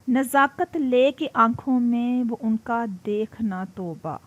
नज़ाकत ले के आँखों में वो उनका देखना तौबा।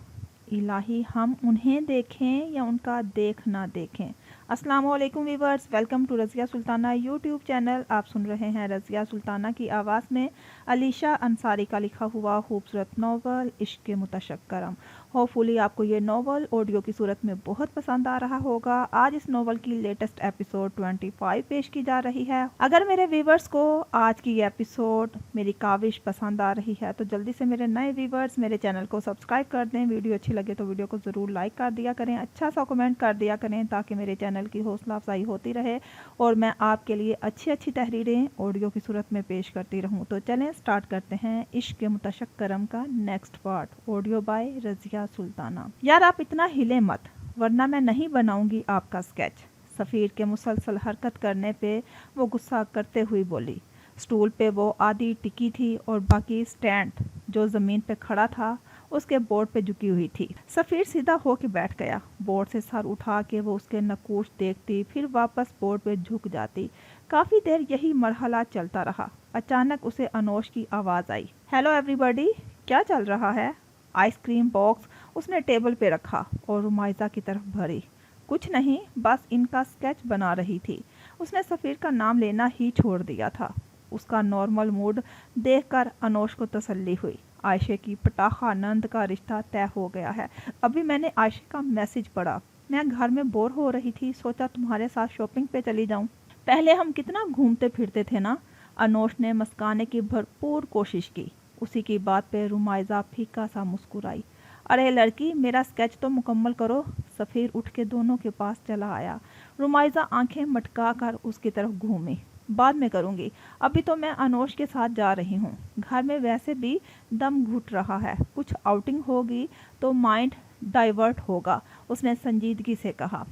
इलाही हम उन्हें देखें या उनका देखना देखें। अस्सलाम वालेकुम viewers, welcome to Razia Sultana YouTube channel. आप सुन रहे हैं रज़िया सुल्ताना की आवाज़ में अलीशा अंसारी का लिखा हुआ खूबसूरत नावल इश्क मुतशक्करम। होपफुली आपको ये नावल ऑडियो की सूरत में बहुत पसंद आ रहा होगा। आज इस नावल की लेटेस्ट एपिसोड 25 पेश की जा रही है। अगर मेरे व्यूवर्स को आज की ये एपिसोड मेरी काविश पसंद आ रही है तो जल्दी से मेरे नए व्यूवर्स मेरे चैनल को सब्सक्राइब कर दें। वीडियो अच्छी लगे तो वीडियो को ज़रूर लाइक कर दिया करें, अच्छा सा कमेंट कर दिया करें ताकि मेरे चैनल की हौसला अफजाई होती रहे और मैं आपके लिए अच्छी अच्छी तहरीरें ऑडियो की सूरत में पेश करती रहूँ। तो चलें स्टार्ट करते हैं इश्क मुतशक्करम का next part, audio by Razia Sultana. यार आप इतना हिले मत वरना मैं नहीं बनाऊंगी आपका स्केच। सफ़ीर के मुसलसल हरकत करने पे वो गुस्सा करते हुए बोली। स्टूल पे वो आधी टिकी थी और बाकी स्टैंड जो ज़मीन पे खड़ा था उसके बोर्ड पे झुकी हुई थी। सफ़ीर सीधा होके बैठ गया। बोर्ड से सर उठा के वो उसके नकूश देखती, फिर वापस बोर्ड पे झुक जाती। काफ़ी देर यही मरहला चलता रहा। अचानक उसे अनोश की आवाज़ आई। हेलो एवरीबॉडी, क्या चल रहा है? आइसक्रीम बॉक्स उसने टेबल पे रखा और रुमाइज़ा की तरफ भरी। कुछ नहीं, बस इनका स्केच बना रही थी। उसने सफ़ीर का नाम लेना ही छोड़ दिया था। उसका नॉर्मल मूड देखकर अनोश को तसल्ली हुई। आयशे की पटाखा नंद का रिश्ता तय हो गया है। अभी मैंने आयशे का मैसेज पढ़ा। मैं घर में बोर हो रही थी, सोचा तुम्हारे साथ शॉपिंग पे चली जाऊं। पहले हम कितना घूमते फिरते थे ना। अनोश ने मुस्काने की भरपूर कोशिश की। उसी की बात पे रुमाइज़ा फीका सा मुस्कुराई। अरे लड़की, मेरा स्केच तो मुकम्मल करो। सफ़ीर उठ के दोनों के पास चला आया। रुमाइज़ा आंखें मटका कर उसकी तरफ घूमी। बाद में करूँगी, अभी तो मैं अनोश के साथ जा रही हूँ। घर में वैसे भी दम घुट रहा है, कुछ आउटिंग होगी तो माइंड डाइवर्ट होगा, उसने संजीदगी से कहा।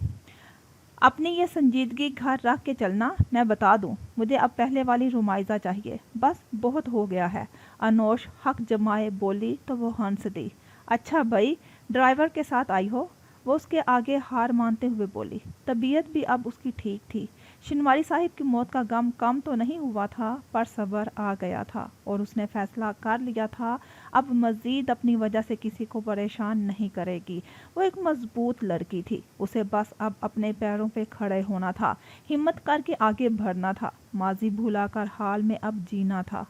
अपनी ये संजीदगी घर रख के चलना, मैं बता दूं, मुझे अब पहले वाली रुमाइज़ा चाहिए, बस बहुत हो गया है। अनोश हक जमाए बोली तो वो हंस दी। अच्छा भाई, ड्राइवर के साथ आई हो? वो उसके आगे हार मानते हुए बोली। तबीयत भी अब उसकी ठीक थी। शिनवारी साहिब की मौत का गम कम तो नहीं हुआ था, पर सब्र आ गया था और उसने फैसला कर लिया था अब मज़ीद अपनी वजह से किसी को परेशान नहीं करेगी। वो एक मजबूत लड़की थी, उसे बस अब अपने पैरों पे खड़े होना था, हिम्मत करके आगे बढ़ना था, माजी भुलाकर हाल में अब जीना था।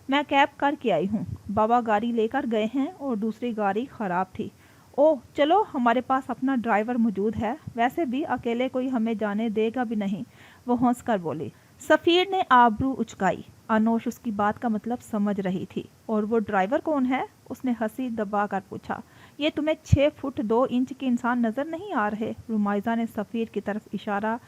मैं कैब करके आई हूँ, बाबा गाड़ी लेकर गए हैं और दूसरी गाड़ी ख़राब थी। ओह चलो, हमारे पास अपना ड्राइवर मौजूद है, वैसे भी अकेले कोई हमें जाने देगा भी नहीं, वो हंस कर बोली। सफ़ीर ने आबरू उचकाई। अनोश उसकी बात का मतलब समझ रही थी। और वो ड्राइवर कौन है? उसने हंसी दबा कर पूछा। ये तुम्हें 6 फुट 2 इंच के इंसान नज़र नहीं आ रहे? रुमाइज़ा ने सफ़ीर की तरफ इशारा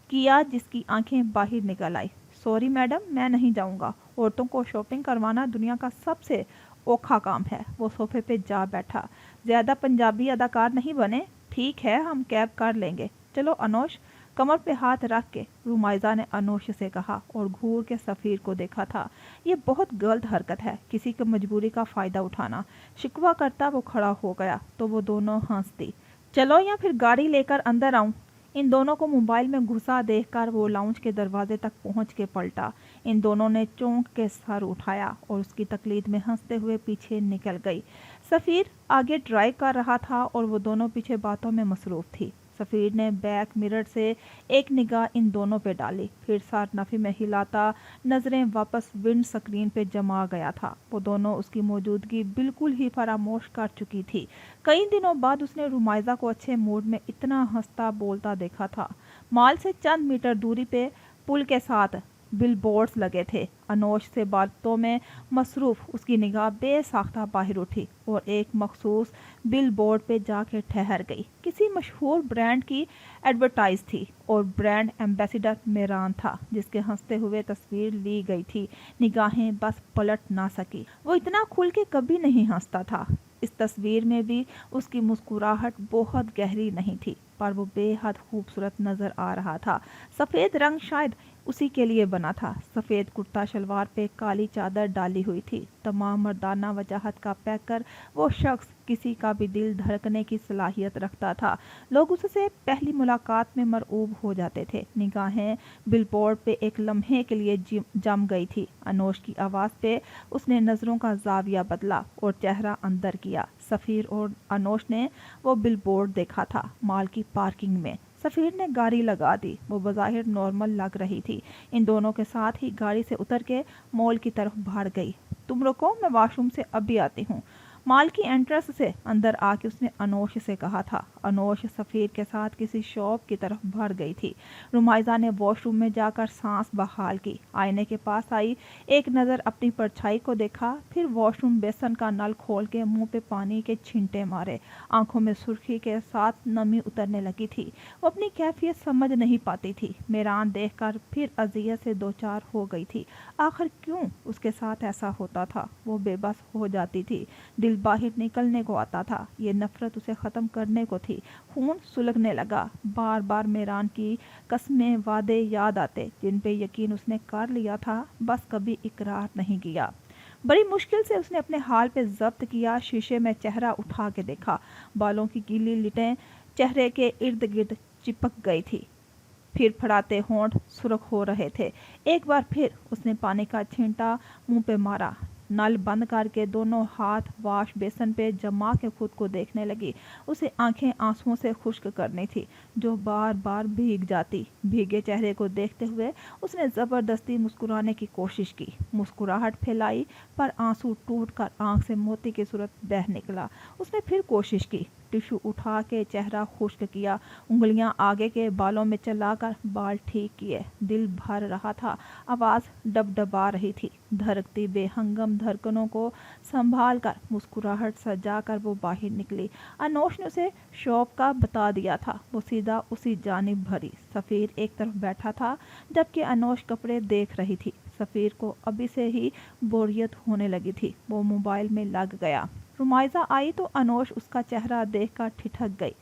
किया जिसकी आंखें बाहर निकल आई। सॉरी मैडम, मैं नहीं जाऊंगा। औरतों को शॉपिंग करवाना दुनिया का सबसे औखा काम है। वो सोफे पे जा बैठा। ज़्यादा पंजाबी अदाकार नहीं बने। ठीक है, हम कैब कर लेंगे। चलो अनोश, कमर पे हाथ रख के रुमाइज़ा ने अनोश से कहा और घूर के सफ़ीर को देखा था। ये बहुत गलत हरकत है, किसी की मजबूरी का फ़ायदा उठाना। शिकवा करता वो खड़ा हो गया तो वो दोनों हंस दी। चलो या फिर गाड़ी लेकर अंदर आऊँ? इन दोनों को मोबाइल में घुसा देखकर वो लाउंज के दरवाजे तक पहुंच के पलटा। इन दोनों ने चौंक के सर उठाया और उसकी तकलीद में हंसते हुए पीछे निकल गई। सफ़ीर आगे ड्राइव कर रहा था और वो दोनों पीछे बातों में मसरूफ़ थी। सफ़ीर ने बैक मिरर से एक निगाह इन दोनों पे डाली, फिर सर नफ़ी में हिलाता नज़रें वापस विंड स्क्रीन पे जमा गया था। वो दोनों उसकी मौजूदगी बिल्कुल ही फरामोश कर चुकी थी। कई दिनों बाद उसने रुमाइज़ा को अच्छे मूड में इतना हंसता बोलता देखा था। मॉल से चंद मीटर दूरी पे पुल के साथ बिलबोर्ड्स लगे थे। अनोश से बातों में मसरूफ़ उसकी निगाह बेसाख्ता बाहर उठी और एक मखसूस बिलबोर्ड पे जाके ठहर गई। किसी मशहूर ब्रांड की एडवर्टाइज थी और ब्रांड एम्बेसडर मेरान था जिसके हंसते हुए तस्वीर ली गई थी। निगाहें बस पलट ना सकी। वो इतना खुल के कभी नहीं हंसता था। इस तस्वीर में भी उसकी मुस्कुराहट बहुत गहरी नहीं थी, पर वो बेहद खूबसूरत नज़र आ रहा था। सफ़ेद रंग शायद उसी के लिए बना था। सफ़ेद कुर्ता शलवार पे काली चादर डाली हुई थी। तमाम मर्दाना वजाहत का पैकर वो शख्स किसी का भी दिल धड़कने की सलाहियत रखता था। लोग उससे पहली मुलाकात में मरऊब हो जाते थे। निगाहें बिलबोर्ड पे एक लम्हे के लिए जम गई थी। अनोश की आवाज़ पे उसने नज़रों का जाविया बदला और चेहरा अंदर किया। सफ़ीर और अनोश ने वो बिलबोर्ड देखा था मॉल की पार्किंग में। सफ़ीर ने गाड़ी लगा दी। वो बज़ाहिर नॉर्मल लग रही थी। इन दोनों के साथ ही गाड़ी से उतर के मॉल की तरफ भाग गई। तुम रुको, मैं वॉशरूम से अभी आती हूँ। मॉल की एंट्रेंस से अंदर आके उसने अनोश से कहा था। अनोश सफ़ीर के साथ किसी शॉप की तरफ बढ़ गई थी। रुमाइज़ा ने वॉशरूम में जाकर सांस बहाल की। आईने के पास आई, एक नज़र अपनी परछाई को देखा, फिर वॉशरूम बेसन का नल खोल के मुंह पे पानी के छींटे मारे। आंखों में सुर्खी के साथ नमी उतरने लगी थी। वो अपनी कैफियत समझ नहीं पाती थी। मेरान देखकर फिर अजियत से दो चार हो गई थी। आखिर क्यों उसके साथ ऐसा होता था? वो बेबस हो जाती थी। दिल बाहर निकलने को आता था। ये नफरत उसे ख़त्म करने को थी। खून सुलगने लगा। बार बार मेरान की कस्में वादे याद आते जिन पे यकीन उसने कर लिया था, बस कभी इकरार नहीं किया। बड़ी मुश्किल से उसने अपने हाल पे जब्त किया। शीशे में चेहरा उठा के देखा। बालों की गीली लिटें चेहरे के इर्द गिर्द चिपक गई थी। फिर फड़ाते होंठ सुर्ख हो रहे थे। एक बार फिर उसने पानी का छींटा मुंह पे मारा। नल बंद करके दोनों हाथ वाश बेसन पे जमा के खुद को देखने लगी। उसे आंखें आंसुओं से खुश्क करनी थी जो बार बार भीग जाती। भीगे चेहरे को देखते हुए उसने ज़बरदस्ती मुस्कुराने की कोशिश की। मुस्कुराहट फैलाई पर आंसू टूट कर आंख से मोती की सूरत बह निकला। उसने फिर कोशिश की। टिश्यू उठा के चेहरा खुश्क किया। उंगलियां आगे के बालों में चलाकर बाल ठीक किए। दिल भर रहा था। आवाज़ डबडबा रही थी। धड़कती बेहंगम धड़कनों को संभाल कर मुस्कुराहट सजा कर वो बाहर निकली। अनोश ने उसे शॉप का बता दिया था। वो सीधा उसी जानिब भरी। सफ़ीर एक तरफ बैठा था जबकि अनोश कपड़े देख रही थी। सफ़ीर को अभी से ही बोरियत होने लगी थी। वो मोबाइल में लग गया। रुमाइज़ा आई तो अनोश उसका चेहरा देखकर ठिठक गई।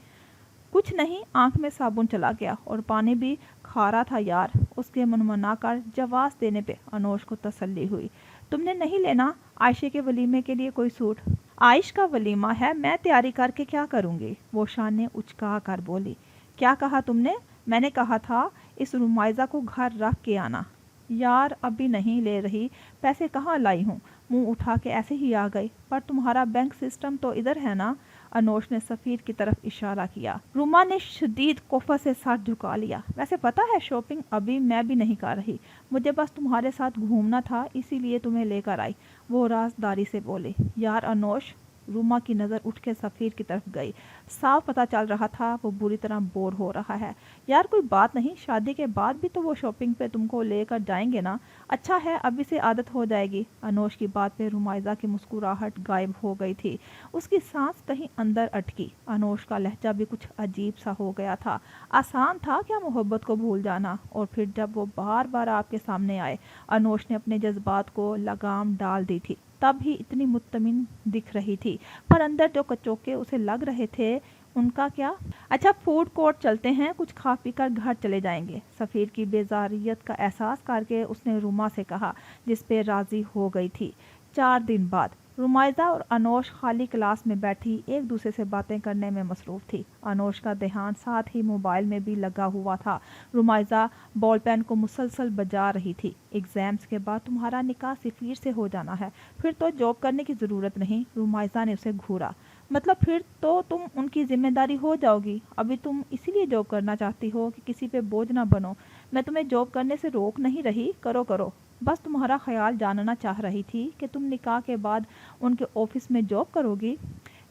कुछ नहीं, आंख में साबुन चला गया और पानी भी खारा था यार। उसके मुनमुनाकर जवाब देने पे अनोश को तसल्ली हुई। तुमने नहीं लेना आयशे के वलीमे के लिए कोई सूट? आयश का वलीमा है, मैं तैयारी करके क्या करूँगी? वो शाने उचका कर बोली। क्या कहा तुमने? मैंने कहा था इस रुमाइज़ा को घर रख के आना। यार अभी नहीं ले रही, पैसे कहाँ लाई हूँ? मुंह उठा के ऐसे ही आ गई। पर तुम्हारा बैंक सिस्टम तो इधर है ना? अनोश ने सफ़ीर की तरफ इशारा किया। रुमा ने शदीद कोफा से सर झुका लिया। वैसे पता है शॉपिंग अभी मैं भी नहीं कर रही। मुझे बस तुम्हारे साथ घूमना था, इसीलिए तुम्हें लेकर आई। वो राजदारी से बोले। यार अनोश, रूमा की नज़र उठ के सफ़ीर की तरफ गई। साफ पता चल रहा था वो बुरी तरह बोर हो रहा है। यार कोई बात नहीं, शादी के बाद भी तो वो शॉपिंग पे तुमको लेकर जाएंगे ना। अच्छा है, अभी से आदत हो जाएगी। अनोश की बात पे रुमाइज़ा की मुस्कुराहट गायब हो गई थी। उसकी सांस कहीं अंदर अटकी। अनोश का लहजा भी कुछ अजीब सा हो गया था। आसान था क्या मोहब्बत को भूल जाना? और फिर जब वो बार बार आपके सामने आए, अनोश ने अपने जज्बात को लगाम डाल दी थी। तब ही इतनी मुत्तमिन दिख रही थी, पर अंदर जो कचौके उसे लग रहे थे उनका क्या? अच्छा फूड कोर्ट चलते हैं, कुछ खा पी कर घर चले जाएंगे। सफ़ीर की बेजारियत का एहसास करके उसने रुमा से कहा, जिस पे राजी हो गई थी। 4 दिन बाद रुमाइज़ा और अनोश खाली क्लास में बैठी एक दूसरे से बातें करने में मसरूफ़ थी। अनोश का ध्यान साथ ही मोबाइल में भी लगा हुआ था। रुमाइज़ा बॉल पेन को मुसलसल बजा रही थी। एग्ज़ाम्स के बाद तुम्हारा निकाह सफ़ीर से हो जाना है, फिर तो जॉब करने की ज़रूरत नहीं। रुमाइज़ा ने उसे घूरा। मतलब फिर तो तुम उनकी जिम्मेदारी हो जाओगी। अभी तुम इसीलिए जॉब करना चाहती हो कि किसी पे बोझ ना बनो। मैं तुम्हें जॉब करने से रोक नहीं रही, करो करो। बस तुम्हारा ख्याल जानना चाह रही थी कि तुम निकाह के बाद उनके ऑफिस में जॉब करोगी।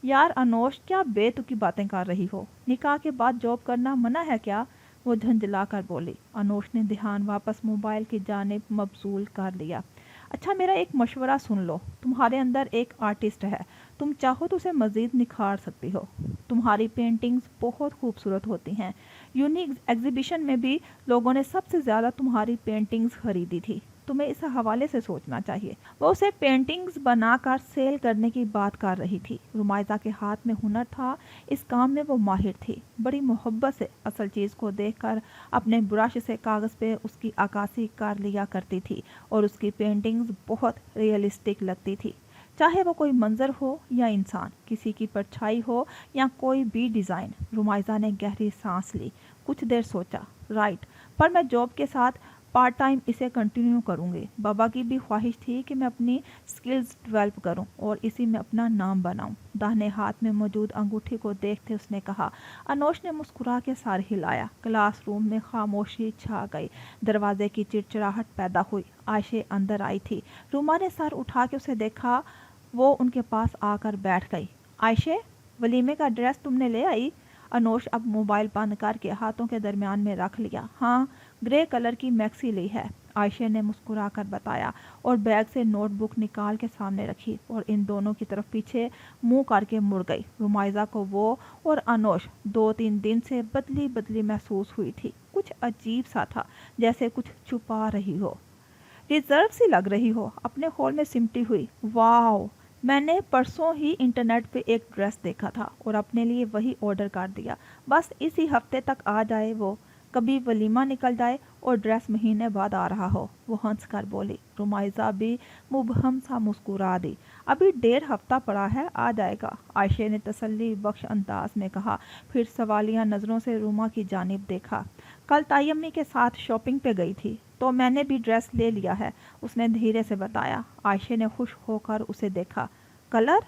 यार अनोश, क्या बेतुकी बातें कर रही हो? निकाह के बाद जॉब करना मना है क्या? वो झंझला कर बोली। अनोश ने ध्यान वापस मोबाइल की जानिब मबसूल कर लिया। अच्छा मेरा एक मशवरा सुन लो। तुम्हारे अंदर एक आर्टिस्ट है, तुम चाहो तो उसे मज़ीद निखार सकती हो। तुम्हारी पेंटिंग्स बहुत खूबसूरत होती हैं। यूनिक एग्जीबिशन में भी लोगों ने सबसे ज़्यादा तुम्हारी पेंटिंग्स खरीदी थी। तुम्हें इस हवाले से सोचना चाहिए। वो उसे पेंटिंग्स बनाकर सेल करने की बात कर रही थी। रुमाइजा के हाथ में हुनर था, इस काम में वो माहिर थी। बड़ी मोहब्बत से असल चीज़ को देखकर अपने ब्रश से कागज़ पे उसकी अक्कासी कर लिया करती थी और उसकी पेंटिंग्स बहुत रियलिस्टिक लगती थी। चाहे वो कोई मंजर हो या इंसान, किसी की परछाई हो या कोई भी डिज़ाइन। रुमाइजा ने गहरी सांस ली, कुछ देर सोचा। राइट, पर मैं जॉब के साथ पार्ट टाइम इसे कंटिन्यू करूँगी। बाबा की भी ख्वाहिश थी कि मैं अपनी स्किल्स डेवलप करूं और इसी में अपना नाम बनाऊं। दाहिने हाथ में मौजूद अंगूठी को देखते उसने कहा। अनोश ने मुस्कुरा के सर हिलाया। क्लासरूम में खामोशी छा गई। दरवाजे की चिड़चिड़ाहट पैदा हुई। आयशे अंदर आई थी। रुमा ने सर उठा के उसे देखा। वो उनके पास आकर बैठ गई। आयशे, वलीमे का ड्रेस तुमने ले आई? अनोश अब मोबाइल बंद करके हाथों के दरमियान में रख लिया। हाँ, ग्रे कलर की मैक्सी ली है, आयशे ने मुस्कुराकर बताया और बैग से नोटबुक निकाल के सामने रखी और इन दोनों की तरफ पीछे मुंह करके मुड़ गई। रुमाइजा को वो और अनोश 2-3 दिन से बदली बदली महसूस हुई थी। कुछ अजीब सा था, जैसे कुछ छुपा रही हो, रिजर्व सी लग रही हो। अपने हॉल में सिमटी हुई। वाह, मैंने परसों ही इंटरनेट पे एक ड्रेस देखा था और अपने लिए वही ऑर्डर कर दिया। बस इसी हफ्ते तक आ जाए वो, कभी वलीमा निकल जाए और ड्रेस महीने बाद आ रहा हो। वो हंस कर बोली। रुमाइजा भी मुबहम सा मुस्कुरा दी। अभी 1.5 हफ्ता पड़ा है, आ जाएगा, आयशे ने तसल्ली बख्श अंदाज में कहा। फिर सवालिया नज़रों से रुमा की जानिब देखा। कल ताई अम्मी के साथ शॉपिंग पे गई थी तो मैंने भी ड्रेस ले लिया है, उसने धीरे से बताया। आयशे ने खुश होकर उसे देखा। कलर?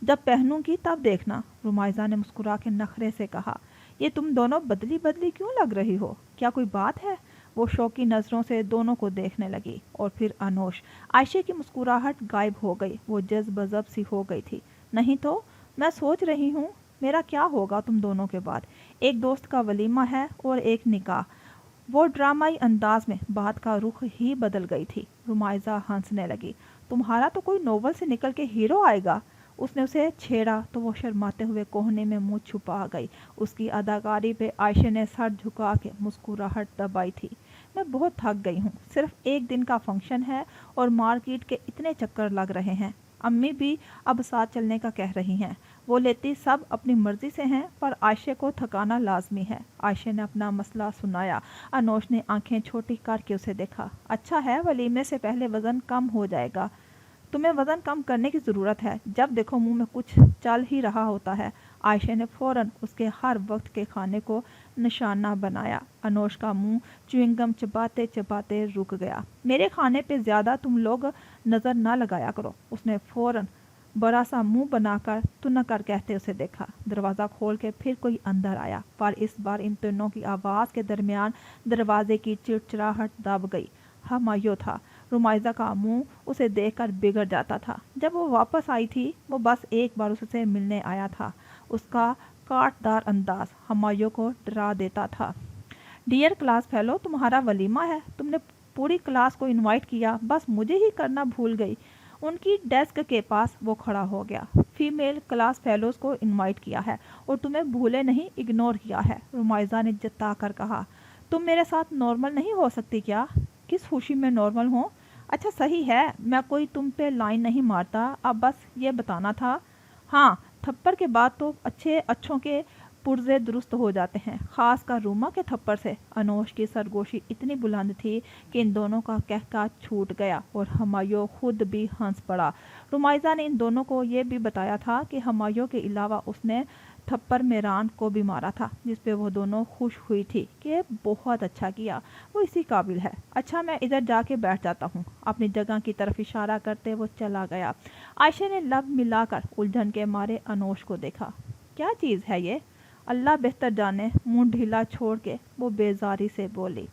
जब पहनूंगी तब देखना, रुमाइजा ने मुस्कुरा के नखरे से कहा। ये तुम दोनों बदली बदली क्यों लग रही हो, क्या कोई बात है? वो शौकी नज़रों से दोनों को देखने लगी। और फिर अनोश। आयशे की मुस्कुराहट गायब हो गई। वो जज्ब सी हो गई थी। नहीं तो मैं सोच रही हूँ मेरा क्या होगा तुम दोनों के बाद। एक दोस्त का वलीमा है और एक निकाह। वो ड्रामाई अंदाज में बात का रुख ही बदल गई थी। रुमाइजा हंसने लगी। तुम्हारा तो कोई नोवेल से निकल के हीरो आएगा। उसने उसे छेड़ा तो वो शर्माते हुए कोहने में मुंह छुपा गई। उसकी अदाकारी पे आयशे ने सर झुका के मुस्कुराहट दबाई थी। मैं बहुत थक गई हूँ, सिर्फ एक दिन का फंक्शन है और मार्केट के इतने चक्कर लग रहे हैं। अम्मी भी अब साथ चलने का कह रही हैं। वो लेती सब अपनी मर्जी से हैं, पर आयशे को थकाना लाजमी है। आयशे ने अपना मसला सुनाया। अनोश ने आंखें छोटी करके उसे देखा। अच्छा है, वलीमे से पहले वज़न कम हो जाएगा। तुम्हें वज़न कम करने की ज़रूरत है, जब देखो मुंह में कुछ चल ही रहा होता है। आयशे ने फ़ौरन उसके हर वक्त के खाने को निशाना बनाया। अनोश का मुंह च्युइंगम चबाते चबाते रुक गया। मेरे खाने पे ज़्यादा तुम लोग नज़र ना लगाया करो, उसने फ़ौरन बड़ा सा मुंह बनाकर तुनक कर कहते उसे देखा। दरवाज़ा खोल के फिर कोई अंदर आया, पर इस बार इन तीनों की आवाज़ के दरमियान दरवाजे की चिड़चिड़ाहट दब गई। हमायो था। रुमाइजा का मुंह उसे देखकर बिगड़ जाता था। जब वो वापस आई थी, वो बस एक बार उससे मिलने आया था। उसका काटदार अंदाज हमायो को डरा देता था। डियर क्लास फेलो, तुम्हारा वलीमा है, तुमने पूरी क्लास को इनवाइट किया, बस मुझे ही करना भूल गई। उनकी डेस्क के पास वो खड़ा हो गया। फीमेल क्लास फेलोज को इनवाइट किया है और तुम्हें भूले नहीं, इग्नोर किया है, रुमाइजा ने जता कर कहा। तुम मेरे साथ नॉर्मल नहीं हो सकती क्या? किस खुशी में नॉर्मल हो? अच्छा सही है, मैं कोई तुम पे लाइन नहीं मारता, अब बस ये बताना था। हाँ, थप्पड़ के बाद तो अच्छों के पुर्जे दुरुस्त हो जाते हैं, खास कर रूमा के थप्पड़ से। अनोश की सरगोशी इतनी बुलंद थी कि इन दोनों का कहका छूट गया और हमायो खुद भी हंस पड़ा। रुमाइजा ने इन दोनों को ये भी बताया था कि हमायो के अलावा उसने थप्पड़ मेरान को भी मारा था, जिस पे वो दोनों खुश हुई थी कि बहुत अच्छा किया, वो इसी काबिल है। अच्छा, मैं इधर जाके बैठ जाता हूँ, अपनी जगह की तरफ इशारा करते वो चला गया। आयशा ने लब मिलाकर उलझन के मारे अनोश को देखा। क्या चीज़ है ये? अल्लाह बेहतर जाने, मुंह ढीला छोड़ के वो बेजारी से बोली।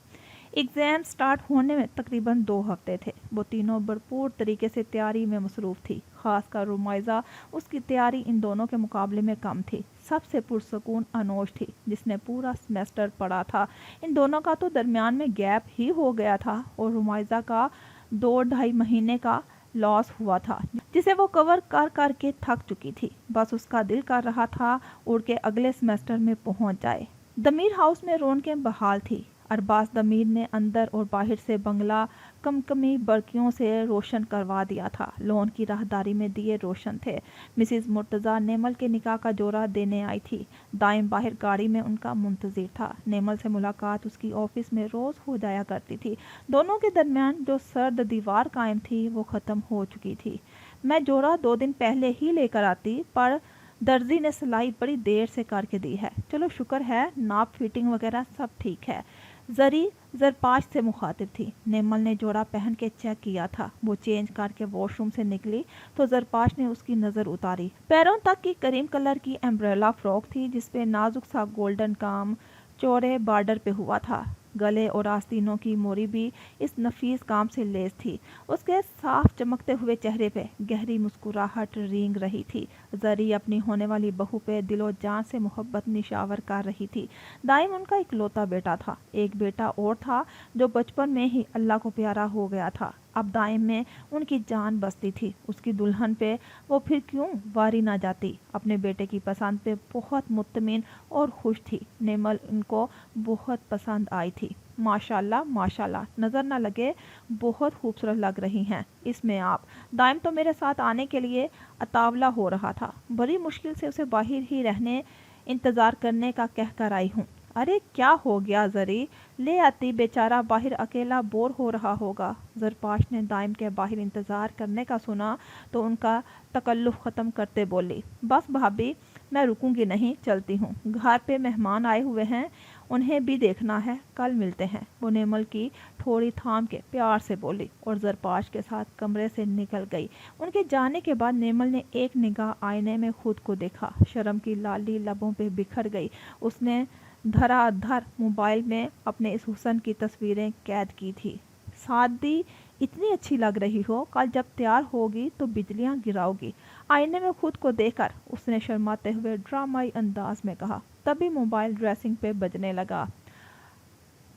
एग्ज़ाम स्टार्ट होने में तकरीबन 2 हफ्ते थे। वो तीनों भरपूर तरीके से तैयारी में मसरूफ़ थी। खासकर रुमाइजा, उसकी तैयारी इन दोनों के मुकाबले में कम थी। सबसे पुरसकून अनोश थी, जिसने पूरा सेमेस्टर पढ़ा था। इन दोनों का तो दरमियान में गैप ही हो गया था और रुमाइजा का 2-2.5 महीने का लॉस हुआ था, जिसे वो कवर कर कर के थक चुकी थी। बस उसका दिल कर रहा था उड़ के अगले सेमेस्टर में पहुंच जाए। दमीर हाउस में रौनकें बहाल थी। अरबाज दमीर ने अंदर और बाहर से बंगला कमकमी बरकियों से रोशन करवा दिया था। लॉन की राहदारी में दिए रोशन थे। मिसिज मुर्तज़ा नेमल के निकाह का जोड़ा देने आई थी। दाइम बाहर गाड़ी में उनका मुंतजिर था। नेमल से मुलाकात उसकी ऑफिस में रोज़ हो जाया करती थी। दोनों के दरमियान जो सर्द दीवार कायम थी वो ख़त्म हो चुकी थी। मैं जोड़ा 2 दिन पहले ही लेकर आती, पर दर्जी ने सिलाई बड़ी देर से करके दी है। चलो शुक्र है, नाप फिटिंग वगैरह सब ठीक है। जरी जरपाश से मुखातिब थी। नेमल ने जोड़ा पहन के चेक किया था। वो चेंज करके वॉशरूम से निकली तो जरपाश ने उसकी नज़र उतारी। पैरों तक की करीम कलर की एम्ब्रेला फ्रॉक थी जिसपे नाजुक सा गोल्डन काम चौड़े बॉर्डर पे हुआ था। गले और आस्तीनों की मोरी भी इस नफीस काम से लेस थी। उसके साफ चमकते हुए चेहरे पे गहरी मुस्कुराहट रेंग रही थी। जरी अपनी होने वाली बहू पे दिलो जान से मोहब्बत निशावर कर रही थी। दाइम उनका इकलौता बेटा था। एक बेटा और था जो बचपन में ही अल्लाह को प्यारा हो गया था। अब दाइम में उनकी जान बसती थी। उसकी दुल्हन पे वो फिर क्यों वारी ना जाती। अपने बेटे की पसंद पे बहुत मुतमिन और खुश थी। नेमल उनको बहुत पसंद आई थी। माशाल्लाह माशाल्लाह, नज़र ना लगे बहुत खूबसूरत लग रही हैं इसमें आप। दाइम तो मेरे साथ आने के लिए अतावला हो रहा था। बड़ी मुश्किल से उसे बाहर ही रहने इंतज़ार करने का कह कर आई हूँ। अरे क्या हो गया जरी, ले आती, बेचारा बाहर अकेला बोर हो रहा होगा। जरपाश ने दाइम के बाहर इंतज़ार करने का सुना तो उनका तकल्लुफ़ ख़त्म करते बोली, बस भाभी मैं रुकूंगी नहीं, चलती हूँ। घर पे मेहमान आए हुए हैं, उन्हें भी देखना है, कल मिलते हैं। वो नेमल की थोड़ी थाम के प्यार से बोली और जरपाश के साथ कमरे से निकल गई। उनके जाने के बाद नेमल ने एक निगाह आईने में खुद को देखा। शर्म की लाली लबों पे बिखर गई। उसने धराधर मोबाइल में अपने इस हुस्न की तस्वीरें कैद की थी। शादी इतनी अच्छी लग रही हो, कल जब तैयार होगी तो बिजलियां गिराओगी। आईने में खुद को देखकर उसने शर्माते हुए ड्रामाई अंदाज में कहा। तभी मोबाइल ड्रेसिंग पे बजने लगा।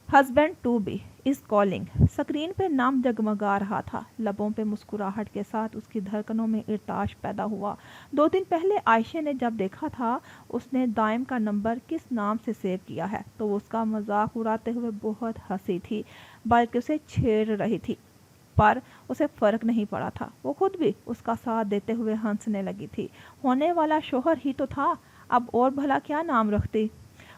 Husband to be is calling. Screen पे नाम जगमगा रहा था। लबों पे मुस्कुराहट के साथ उसकी धड़कनों में इर्ताश पैदा हुआ। 2 दिन पहले आयशा ने जब देखा था उसने दाइम का नंबर किस नाम से सेव किया है तो उसका मजाक उड़ाते हुए बहुत हंसी थी, बल्कि उसे छेड़ रही थी, पर उसे फर्क नहीं पड़ा था। वो खुद भी उसका साथ देते हुए हंसने लगी थी। होने वाला शोहर ही तो था, अब और भला क्या नाम रखती।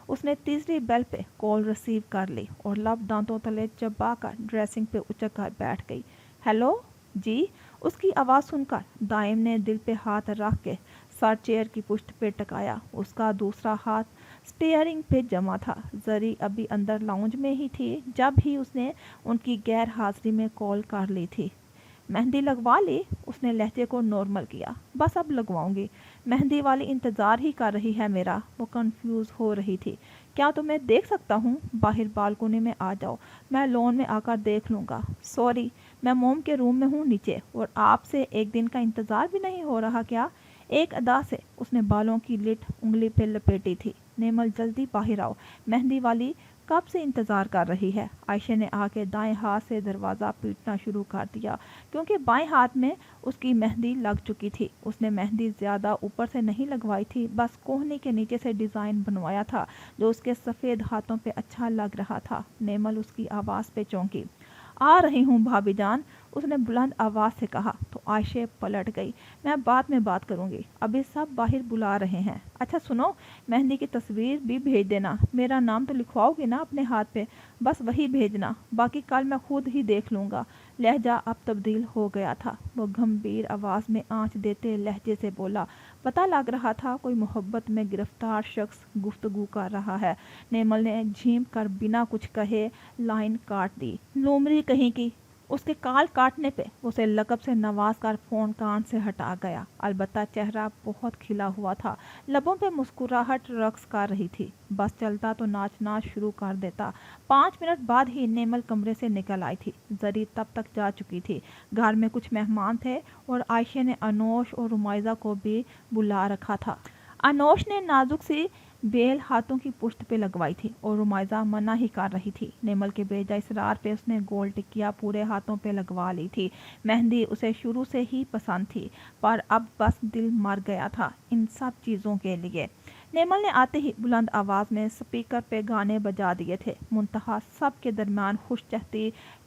उसने तीसरी बेल पे कॉल रिसीव कर ली और लब दांतों तले चबाकर ड्रेसिंग पे उचक कर बैठ गई। हेलो जी। उसकी आवाज़ सुनकर दाइम ने दिल पे हाथ रख के सर चेयर की पुष्ट पे टकाया। उसका दूसरा हाथ स्टीयरिंग पे जमा था। जरी अभी अंदर लाउंज में ही थी जब ही उसने उनकी गैर हाजिरी में कॉल कर ली थी। मेहंदी लगवा ली। उसने लहजे को नॉर्मल किया। बस अब लगवाऊंगी, मेहंदी वाली इंतज़ार ही कर रही है मेरा। वो कंफ्यूज हो रही थी। क्या तुम्हें देख सकता हूँ? बाहर बालकोनी में आ जाओ, मैं लॉन में आकर देख लूँगा। सॉरी, मैं मोम के रूम में हूँ नीचे, और आपसे एक दिन का इंतज़ार भी नहीं हो रहा क्या? एक अदा से उसने बालों की लिट उंगली पे लपेटी थी। नेमल जल्दी बाहर आओ, मेहंदी वाली कब से इंतज़ार कर रही है। आयशा ने आके दाएं हाथ से दरवाज़ा पीटना शुरू कर दिया क्योंकि बाएं हाथ में उसकी मेहंदी लग चुकी थी। उसने मेहंदी ज़्यादा ऊपर से नहीं लगवाई थी, बस कोहनी के नीचे से डिज़ाइन बनवाया था जो उसके सफ़ेद हाथों पे अच्छा लग रहा था। नेमल उसकी आवाज़ पे चौंकी। आ रही हूँ भाभी जान, उसने बुलंद आवाज़ से कहा तो आयशा पलट गई। मैं बाद में बात करूँगी, अभी सब बाहर बुला रहे हैं। अच्छा सुनो, मेहंदी की तस्वीर भी भेज देना। मेरा नाम तो लिखवाओगे ना अपने हाथ पे? बस वही भेजना, बाकी कल मैं खुद ही देख लूँगा। लहजा अब तब्दील हो गया था। वो गंभीर आवाज़ में आँच देते लहजे से बोला। पता लग रहा था कोई मोहब्बत में गिरफ्तार शख्स गुफ्तगू कर रहा है। नेमल ने झीम कर बिना कुछ कहे लाइन काट दी। लोमड़ी कहीं की। उसके काल काटने पे उसे लकब से नवाज कर फ़ोन कान से हटा गया। अलबत्ता चेहरा बहुत खिला हुआ था। लबों पे मुस्कुराहट रक्स कर रही थी। बस चलता तो नाचना शुरू कर देता। 5 मिनट बाद ही नेमल कमरे से निकल आई थी। जरी तब तक जा चुकी थी। घर में कुछ मेहमान थे और आयशा ने अनोश और रुमाइजा को भी बुला रखा था। अनोश ने नाजुक सी बेल हाथों की पुश्त पे लगवाई थी और रुमाइजा मना ही कर रही थी। नेमल के बेजा इसरार पे उसने गोल टिकिया पूरे हाथों पे लगवा ली थी। मेहंदी उसे शुरू से ही पसंद थी, पर अब बस दिल मर गया था इन सब चीज़ों के लिए। नेमल ने आते ही बुलंद आवाज में स्पीकर पे गाने बजा दिए थे। मुंतहा सब के दरमियान खुश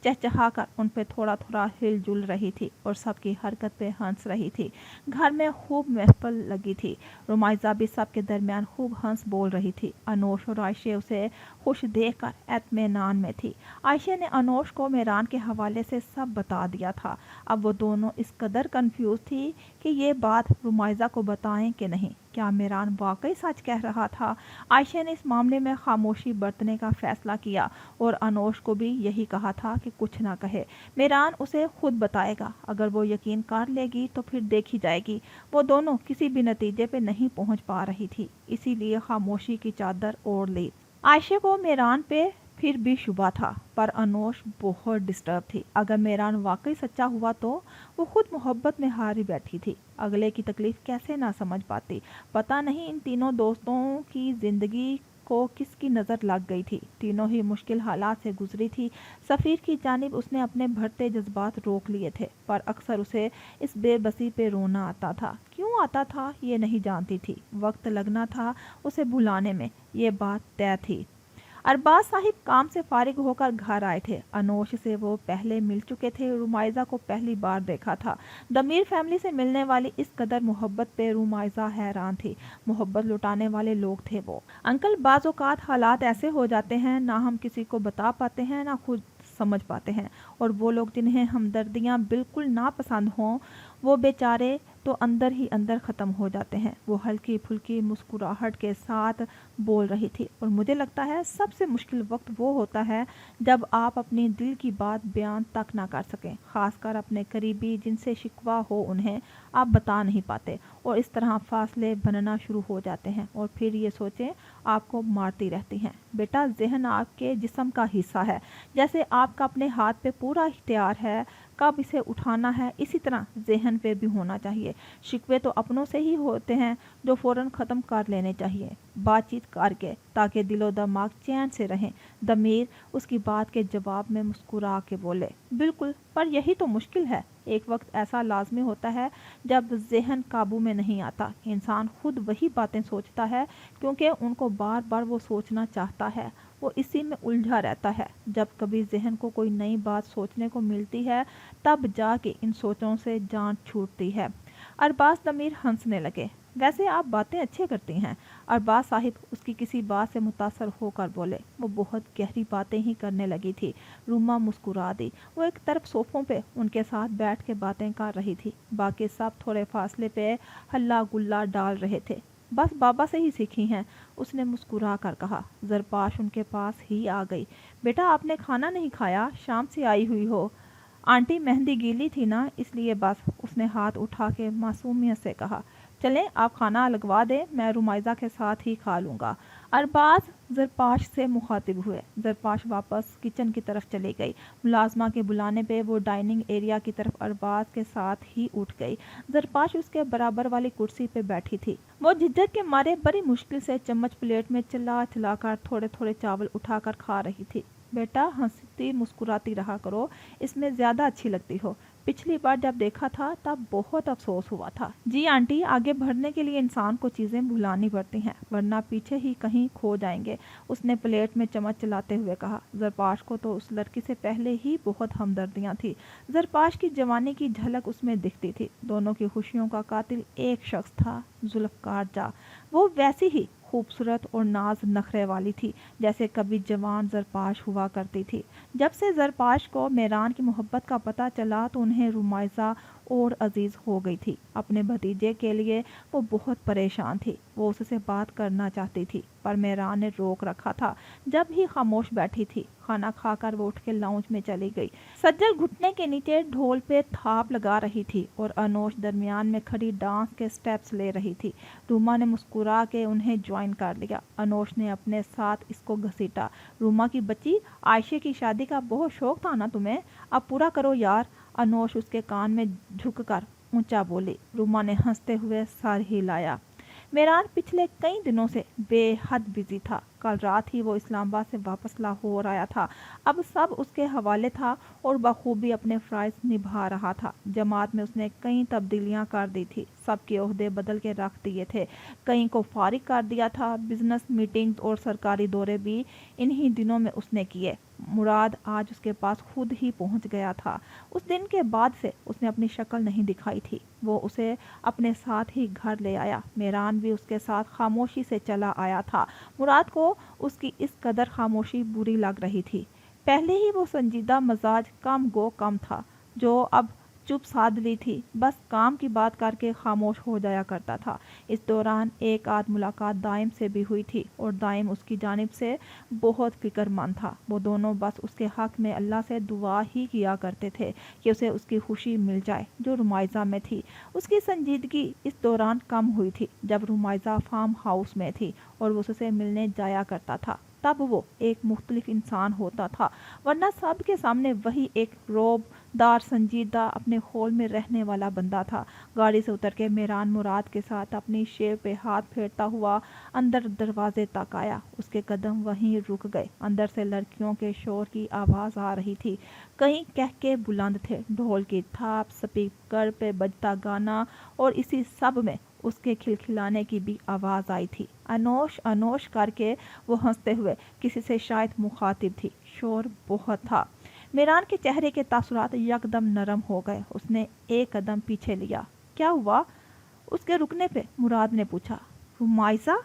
चहचहा कर उन पे थोड़ा थोड़ा हिलजुल रही थी और सबकी हरकत पे हंस रही थी। घर में खूब महफिल लगी थी। रुमाइजा भी सब के दरमियान खूब हंस बोल रही थी। अनोश और आयशे उसे खुश देखकर एतमेनान में थी। आयशे ने अनोश को मेरान के हवाले से सब बता दिया था। अब वो दोनों इस कदर कंफ्यूज थी कि ये बात रुमाइजा को बताएं कि नहीं। क्या मेरान वाकई सच कह रहा था? आयशा ने इस मामले में खामोशी बरतने का फैसला किया और अनोश को भी यही कहा था कि कुछ ना कहे। मेरान उसे खुद बताएगा। अगर वो यकीन कर लेगी तो फिर देखी जाएगी। वो दोनों किसी भी नतीजे पे नहीं पहुंच पा रही थी, इसीलिए खामोशी की चादर ओढ़ ली। आयशा को मेरान पे फिर भी शुबा था, पर अनोश बहुत डिस्टर्ब थी। अगर मेरान वाकई सच्चा हुआ तो वो खुद मोहब्बत में हारी बैठी थी। अगले की तकलीफ कैसे ना समझ पाती। पता नहीं इन तीनों दोस्तों की जिंदगी को किसकी नज़र लग गई थी। तीनों ही मुश्किल हालात से गुजरी थी। सफ़ीर की जानिब उसने अपने भरते जज्बात रोक लिए थे, पर अक्सर उसे इस बेबसी पे रोना आता था। क्यों आता था ये नहीं जानती थी। वक्त लगना था उसे भुलाने में, ये बात तय थी। अरबाज साहिब काम से फारिग होकर घर आए थे। अनोश से वो पहले मिल चुके थे। रुमाइजा को पहली बार देखा था। दमीर फैमिली से मिलने वाली इस कदर मोहब्बत पे रुमाइजा हैरान थी। मोहब्बत लुटाने वाले लोग थे वो। अंकल, बाज़ औक़ात हालात ऐसे हो जाते हैं, ना हम किसी को बता पाते हैं ना खुद समझ पाते हैं, और वो लोग जिन्हें हमदर्दियाँ बिल्कुल नापसंद हों वो बेचारे तो अंदर ही अंदर ख़त्म हो जाते हैं। वो हल्की फुल्की मुस्कुराहट के साथ बोल रही थी, और मुझे लगता है सबसे मुश्किल वक्त वो होता है जब आप अपनी दिल की बात बयान तक ना कर सकें, ख़ासकर अपने करीबी जिनसे शिकवा हो उन्हें आप बता नहीं पाते, और इस तरह फासले बनना शुरू हो जाते हैं और फिर ये सोचें आपको मारती रहती हैं। बेटा, जहन आपके जिस्म का हिस्सा है। जैसे आपका अपने हाथ पे पूरा इख्तियार है कब इसे उठाना है, इसी तरह जहन पे भी होना चाहिए। शिकवे तो अपनों से ही होते हैं जो फ़ौरन ख़त्म कर लेने चाहिए, बातचीत करके, ताकि दिलो दिमाग चैन से रहें। दमीर उसकी बात के जवाब में मुस्कुरा के बोले, बिल्कुल, पर यही तो मुश्किल है। एक वक्त ऐसा लाजमी होता है जब जहन काबू में नहीं आता। इंसान खुद वही बातें सोचता है क्योंकि उनको बार बार वो सोचना चाहता है। वो इसी में उलझा रहता है। जब कभी जहन को कोई नई बात सोचने को मिलती है तब जाके इन सोचों से जान छूटती है। अरबाज दमीर हंसने लगे। वैसे आप बातें अच्छे करती हैं। अरबाज साहिब उसकी किसी बात से मुतासर होकर बोले। वो बहुत गहरी बातें ही करने लगी थी। रूमा मुस्कुरा दी। वो एक तरफ सोफों पे उनके साथ बैठ के बातें कर रही थी। बाकी सब थोड़े फासले पे हल्ला गुल्ला डाल रहे थे। बस बाबा से ही सीखी हैं, उसने मुस्कुरा कर कहा। जरपाश उनके पास ही आ गई। बेटा, आपने खाना नहीं खाया? शाम से आई हुई हो। आंटी मेहंदी गीली थी ना, इसलिए बस, उसने हाथ उठा के मासूमियत से कहा। चलें, आप खाना लगवा दें, मैं रुमाइजा के साथ ही खा लूँगा। अरबाज जरपाश से मुखातिब हुए। जरपाश वापस किचन की तरफ चली गई। मुलाजमा के बुलाने पे वो डाइनिंग एरिया की तरफ अरबाज के साथ ही उठ गई। जरपाश उसके बराबर वाली कुर्सी पे बैठी थी। वो झिझक के मारे बड़ी मुश्किल से चम्मच प्लेट में चला चलाकर थोड़े थोड़े चावल उठाकर खा रही थी। बेटा, हंसती मुस्कुराती रहा करो, इसमें ज़्यादा अच्छी लगती हो। पिछली बार जब देखा था तब बहुत अफसोस हुआ था। जी आंटी, आगे बढ़ने के लिए इंसान को चीज़ें भुलानी पड़ती हैं, वरना पीछे ही कहीं खो जाएंगे, उसने प्लेट में चम्मच चलाते हुए कहा। जरपाश को तो उस लड़की से पहले ही बहुत हमदर्दियाँ थी। जरपाश की जवानी की झलक उसमें दिखती थी। दोनों की खुशियों का कातिल एक शख्स था, जुल्फ़कार जा। वो वैसी ही खूबसूरत और नाज नखरे वाली थी जैसे कभी जवान जरपाश हुआ करती थी। जब से जरपाश को मेरान की मोहब्बत का पता चला तो उन्हें रुमाइजा और अजीज हो गई थी। अपने भतीजे के लिए वो बहुत परेशान थी। वो उससे बात करना चाहती थी, पर मेरान ने रोक रखा था। जब ही खामोश बैठी थी। खाना खाकर वो उठ के लाउंज में चली गई। सज्जल घुटने के नीचे ढोल पे थाप लगा रही थी और अनोश दरमियान में खड़ी डांस के स्टेप्स ले रही थी। रूमा ने मुस्कुरा के उन्हें ज्वाइन कर लिया। अनोश ने अपने साथ इसको घसीटा। रूमा की बच्ची, आयशे की शादी का बहुत शौक था ना तुम्हें, अब पूरा करो यार। अनोश उसके कान में झुककर ऊंचा बोली। रूमा ने हंसते हुए सर हिलाया। मेरान पिछले कई दिनों से बेहद बिजी था। कल रात ही वो इस्लामाबाद से वापस लाहौर आया था। अब सब उसके हवाले था और बखूबी अपने फ़राइज़ निभा रहा था। जमात में उसने कई तब्दीलियां कर दी थी, सबके ओहदे बदल के रख दिए थे, कई को फारिग कर दिया था। बिजनेस मीटिंग्स और सरकारी दौरे भी इन्हीं दिनों में उसने किए। मुराद आज उसके पास खुद ही पहुंच गया था। उस दिन के बाद से उसने अपनी शक्ल नहीं दिखाई थी। वो उसे अपने साथ ही घर ले आया। मेहरान भी उसके साथ खामोशी से चला आया था। मुराद को उसकी इस कदर खामोशी बुरी लग रही थी। पहले ही वो संजीदा मजाज कम गो कम था, जो अब चुप साध ली थी, बस काम की बात करके खामोश हो जाया करता था। इस दौरान एक आध मुलाकात दाइम से भी हुई थी और दाइम उसकी जानिब से बहुत फिक्रमंद था। वो दोनों बस उसके हक में अल्लाह से दुआ ही किया करते थे कि उसे उसकी खुशी मिल जाए जो रुमाइज़ा में थी। उसकी संजीदगी इस दौरान कम हुई थी जब रुमाइज़ा फार्म हाउस में थी और वो उससे मिलने जाया करता था। तब वो एक मुख्तलिफ इंसान होता था, वरना सब के सामने वही एक रोबदार संजीदा अपने होल में रहने वाला बंदा था। गाड़ी से उतर के मेहरान मुराद के साथ अपनी शेव पे हाथ फेरता हुआ अंदर दरवाजे तक आया। उसके कदम वहीं रुक गए। अंदर से लड़कियों के शोर की आवाज़ आ रही थी। कहीं कह के बुलंद थे, ढोल की थाप, स्पीकर पे बजता गाना, और इसी सब में उसके खिलखिलाने की भी आवाज़ आई थी। अनोश अनोश करके वो हंसते हुए किसी से शायद मुखातिब थी। शोर बहुत था। मेहरान के चेहरे के तासुरात यकदम नरम हो गए। उसने एक कदम पीछे लिया। क्या हुआ? उसके रुकने पे मुराद ने पूछा। रुमाइसा,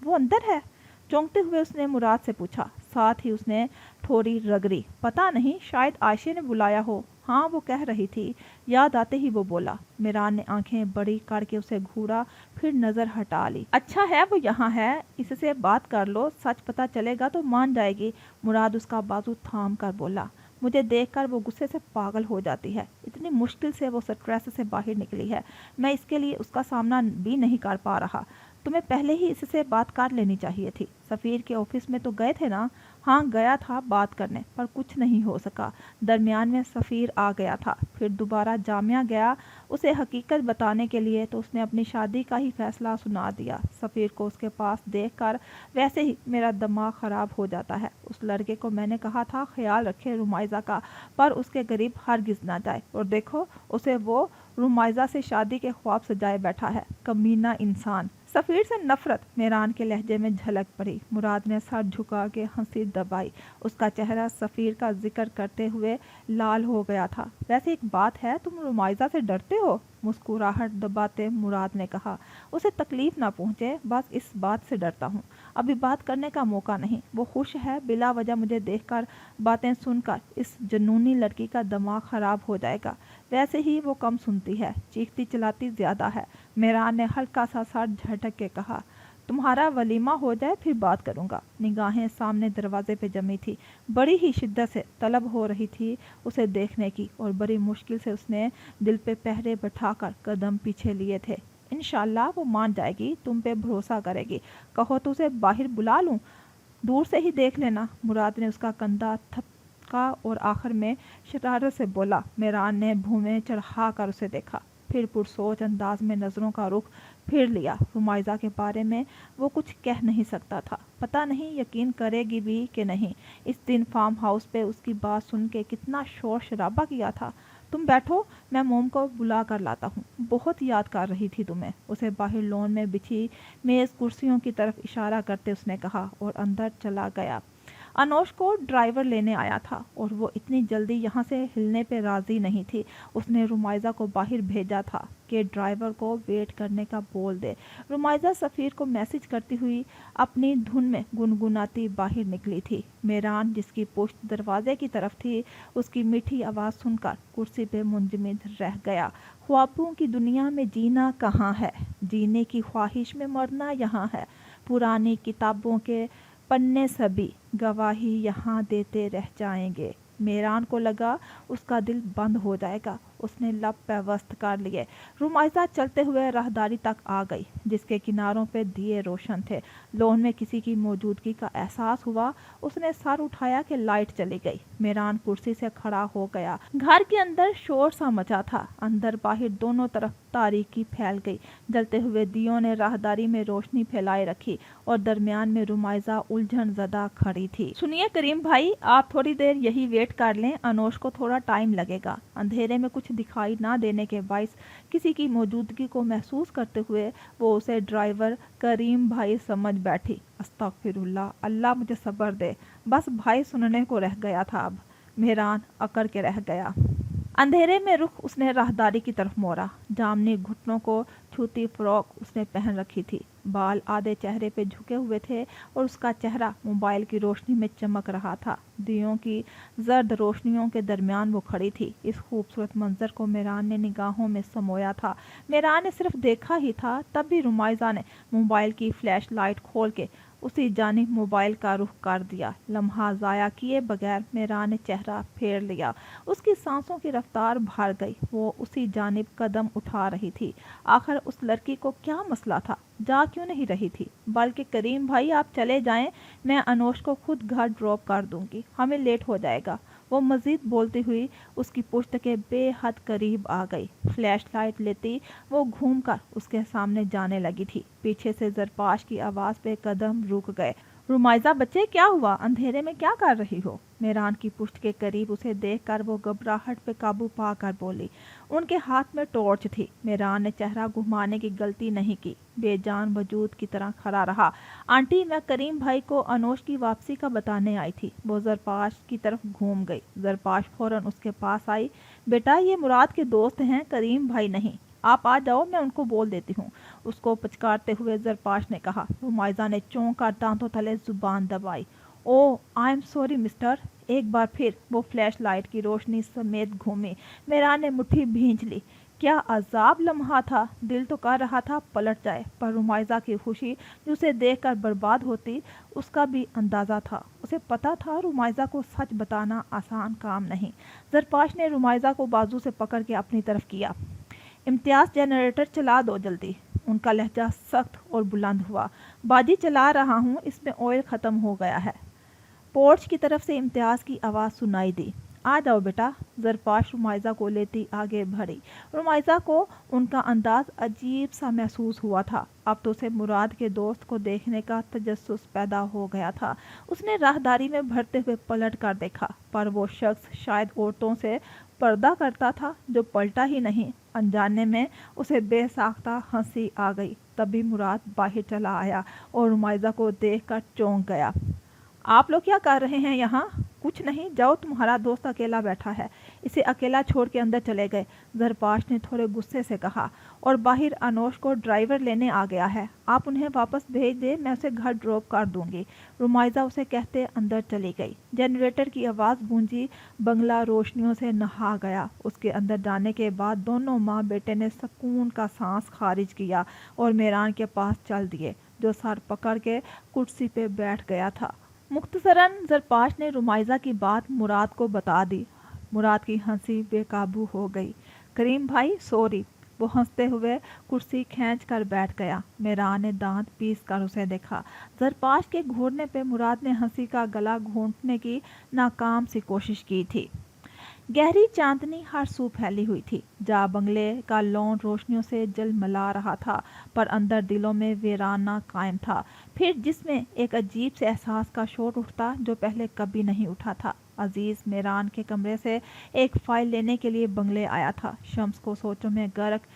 वो अंदर है? चौंकते हुए उसने मुराद से पूछा। साथ ही उसने थोड़ी रगड़ी। पता नहीं, शायद आयशे ने बुलाया हो। हाँ, वो कह रही थी। याद आते ही वो बोला। मेहरान ने आंखें बड़ी करके उसे घूरा, फिर नजर हटा ली। अच्छा है वो यहाँ है, इससे बात कर लो, सच पता चलेगा तो मान जाएगी। मुराद उसका बाजू थाम कर बोला। मुझे देखकर वो गुस्से से पागल हो जाती है। इतनी मुश्किल से वो स्ट्रेस से बाहर निकली है, मैं इसके लिए उसका सामना भी नहीं कर पा रहा। तुम्हें पहले ही इससे बात कर लेनी चाहिए थी। सफ़ीर के ऑफिस में तो गए थे ना? हाँ, गया था बात करने, पर कुछ नहीं हो सका। दरमियान में सफ़ीर आ गया था, फिर दोबारा जामिया गया उसे हकीकत बताने के लिए, तो उसने अपनी शादी का ही फैसला सुना दिया। सफ़ीर को उसके पास देखकर वैसे ही मेरा दिमाग ख़राब हो जाता है। उस लड़के को मैंने कहा था ख्याल रखे रुमाइज़ा का, पर उसके करीब हरगिज़ ना जाए, और देखो उसे वो रुमाइज़ा से शादी के ख्वाब सजाए बैठा है। कमीना इंसान। सफ़ीर से नफरत मेहरान के लहजे में झलक पड़ी। मुराद ने सर झुका के हंसी दबाई। उसका चेहरा सफ़ीर का जिक्र करते हुए लाल हो गया था। वैसे एक बात है, तुम रुमाइज़ा से डरते हो? मुस्कुराहट दबाते मुराद ने कहा। उसे तकलीफ ना पहुँचे, बस इस बात से डरता हूँ। अभी बात करने का मौका नहीं। वो खुश है, बिला वजह मुझे देखकर, बातें सुनकर इस जुनूनी लड़की का दिमाग ख़राब हो जाएगा। वैसे ही वो कम सुनती है, चीखती चिल्लाती ज़्यादा है। मेहरान ने हल्का सा सर झटक के कहा। तुम्हारा वलीमा हो जाए फिर बात करूंगा। निगाहें सामने दरवाजे पे जमी थी। बड़ी ही शिद्दत से तलब हो रही थी उसे देखने की, और बड़ी मुश्किल से उसने दिल पे पहरे बैठाकर कदम पीछे लिए थे। इंशाल्लाह वो मान जाएगी, तुम पे भरोसा करेगी। कहो तो उसे बाहर बुला लूं? दूर से ही देख लेना। मुराद ने उसका कंधा थपका और आखिर में शरारत से बोला। मेहरान ने भूमि चढ़ा कर उसे देखा, फिर पुरसोच अंदाज में नज़रों का रुख फिर लिया। रुमाइज़ा के बारे में वो कुछ कह नहीं सकता था। पता नहीं यकीन करेगी भी कि नहीं। इस दिन फार्म हाउस पे उसकी बात सुन के कितना शोर शराबा किया था। तुम बैठो, मैं मोम को बुला कर लाता हूँ, बहुत याद कर रही थी तुम्हें। उसे बाहर लॉन में बिछी मेज़ कुर्सियों की तरफ इशारा करते उसने कहा, और अंदर चला गया। अनोश को ड्राइवर लेने आया था और वो इतनी जल्दी यहाँ से हिलने पे राज़ी नहीं थी। उसने रुमाइज़ा को बाहर भेजा था कि ड्राइवर को वेट करने का बोल दे। रुमाइज़ा सफ़ीर को मैसेज करती हुई अपनी धुन में गुनगुनाती बाहर निकली थी। मेहरान, जिसकी पुश्त दरवाजे की तरफ थी, उसकी मीठी आवाज़ सुनकर कुर्सी पे मुंजमद रह गया। ख्वाबों की दुनिया में जीना कहाँ है, जीने की ख्वाहिश में मरना यहाँ है। पुरानी किताबों के पन्ने सभी गवाही यहाँ देते रह जाएंगे। मेहरान को लगा उसका दिल बंद हो जाएगा। उसने लब पेवस्त कर लिए। रुमाइजा चलते हुए राहदारी तक आ गई जिसके किनारों पे दिए रोशन थे। लॉन में किसी की मौजूदगी का एहसास हुआ। उसने सर उठाया कि लाइट चली गई। मेरान कुर्सी से खड़ा हो गया। घर के अंदर शोर सा मचा था। अंदर बाहर दोनों तरफ तारीकी फैल गई। जलते हुए दियों ने राहदारी में रोशनी फैलाए रखी और दरमियान में रुमाइजा उलझन ज़दा खड़ी थी। सुनिए करीम भाई, आप थोड़ी देर यही वेट कर लें, अनोश को थोड़ा टाइम लगेगा। अंधेरे में कुछ दिखाई ना देने के बायस किसी की मौजूदगी को महसूस करते हुए वो उसे ड्राइवर करीम भाई समझ बैठी। अस्तगफिरुल्लाह, अल्लाह मुझे सब्र दे, बस भाई सुनने को रह गया था। अब मेहरान अकड़ के रह गया। अंधेरे में रुख उसने राहदारी की तरफ मोड़ा। जामनी घुटनों को छूती फ्रॉक उसने पहन रखी थी। बाल आधे चेहरे पे झुके हुए थे और उसका चेहरा मोबाइल की रोशनी में चमक रहा था। दियों की जर्द रोशनियों के दरमियान वो खड़ी थी। इस खूबसूरत मंजर को मेरान ने निगाहों में समोया था। मेरान ने सिर्फ देखा ही था, तब भी रुमाइजा ने मोबाइल की फ्लैश लाइट खोल के उसी जानिब मोबाइल का रुख कर दिया। लम्हा ज़ाया किए बगैर मेरान ने चेहरा फेर लिया। उसकी सांसों की रफ्तार बढ़ गई। वो उसी जानिब कदम उठा रही थी। आखिर उस लड़की को क्या मसला था? जा क्यों नहीं रही थी? बल्कि करीम भाई आप चले जाएं, मैं अनोश को खुद घर ड्रॉप कर दूंगी, हमें लेट हो जाएगा। वो मजीद बोलती हुई उसकी पुश्त के बेहद करीब आ गई। फ्लैश लाइट लेती वो घूमकर उसके सामने जाने लगी थी। पीछे से जरपाश की आवाज़ पे कदम रुक गए। रुमाइजा बच्चे, क्या हुआ? अंधेरे में क्या कर रही हो? मेरान की पुश्त के करीब उसे देखकर वो घबराहट पे काबू पाकर बोली। उनके हाथ में टॉर्च थी। मेरान ने चेहरा घुमाने की गलती नहीं की, बेजान वजूद की तरह खड़ा रहा। आंटी, मैं करीम भाई को अनोश की वापसी का बताने आई थी। वो जरपाश की तरफ घूम गई। जरपाश फौरन उसके पास आई। बेटा, ये मुराद के दोस्त हैं, करीम भाई नहीं। आप आ जाओ, मैं उनको बोल देती हूँ, उसको पुचकारते हुए जरपाश ने कहा। रुमाइजा ने चौंक कर दांतों तले जुबान दबाई। ओ आई एम सॉरी मिस्टर। एक बार फिर वो फ्लैश लाइट की रोशनी समेत घूमी। मेरान ने मुट्ठी भींच ली। क्या अजाब लम्हा था। दिल तो कर रहा था पलट जाए, पर रुमाइजा की खुशी जो उसे देखकर बर्बाद होती उसका भी अंदाज़ा था। उसे पता था रुमाइजा को सच बताना आसान काम नहीं। जरपाश ने रुमाइजा को बाजू से पकड़ के अपनी तरफ किया। इम्तियाज़, जनरेटर चला दो जल्दी। उनका लहजा सख्त और बुलंद हुआ। बाजी चला रहा हूँ, इसमें ऑयल ख़त्म हो गया है। पोर्च की तरफ से इम्तियाज़ की आवाज़ सुनाई दी। आ जाओ बेटा। जरपाश रुमाइजा को लेती आगे बढ़ी। रुमाइजा को उनका अंदाज अजीब सा महसूस हुआ था। अब तो उसे मुराद के दोस्त को देखने का तजस्सुस पैदा हो गया था। उसने राहदारी में बढ़ते हुए पलट कर देखा, पर वो शख्स शायद औरतों से पर्दा करता था जो पलटा ही नहीं। अनजाने में उसे बेसाख्ता हंसी आ गई। तभी मुराद बाहर चला आया और रुमाइजा को देखकर चौंक गया। आप लोग क्या कर रहे हैं यहाँ? कुछ नहीं, जाओ, तुम्हारा दोस्त अकेला बैठा है, इसे अकेला छोड़ के अंदर चले गए, जरपाश ने थोड़े गुस्से से कहा। और बाहर अनोश को ड्राइवर लेने आ गया है, आप उन्हें वापस भेज दे, मैं उसे घर ड्रॉप कर दूंगी। रुमाइजा उसे कहते अंदर चली गई। जनरेटर की आवाज़ गूंजी। बंगला रोशनियों से नहा गया। उसके अंदर जाने के बाद दोनों माँ बेटे ने सुकून का सांस खारिज किया और मेरान के पास चल दिए, जो सर पकड़ के कुर्सी पे बैठ गया था। मुख्तसरन जरपाश ने रुमाइजा की बात मुराद को बता दी। मुराद की हंसी बेकाबू हो गई। करीम भाई सॉरी। वो हंसते हुए कुर्सी खींच कर बैठ गया। मेरान ने दांत पीस कर उसे देखा। जरपाश के घूरने पे मुराद ने हंसी का गला घोंटने की नाकाम सी कोशिश की थी। गहरी चांदनी हर सू फैली हुई थी। जा बंगले का लॉन रोशनियों से जलमला रहा था, पर अंदर दिलों में वीराना कायम था। फिर जिसमें एक अजीब से एहसास का शोर उठता जो पहले कभी नहीं उठा था। अजीज मेरान के कमरे से एक फाइल लेने के लिए बंगले आया था। शम्स को सोचों में गर्क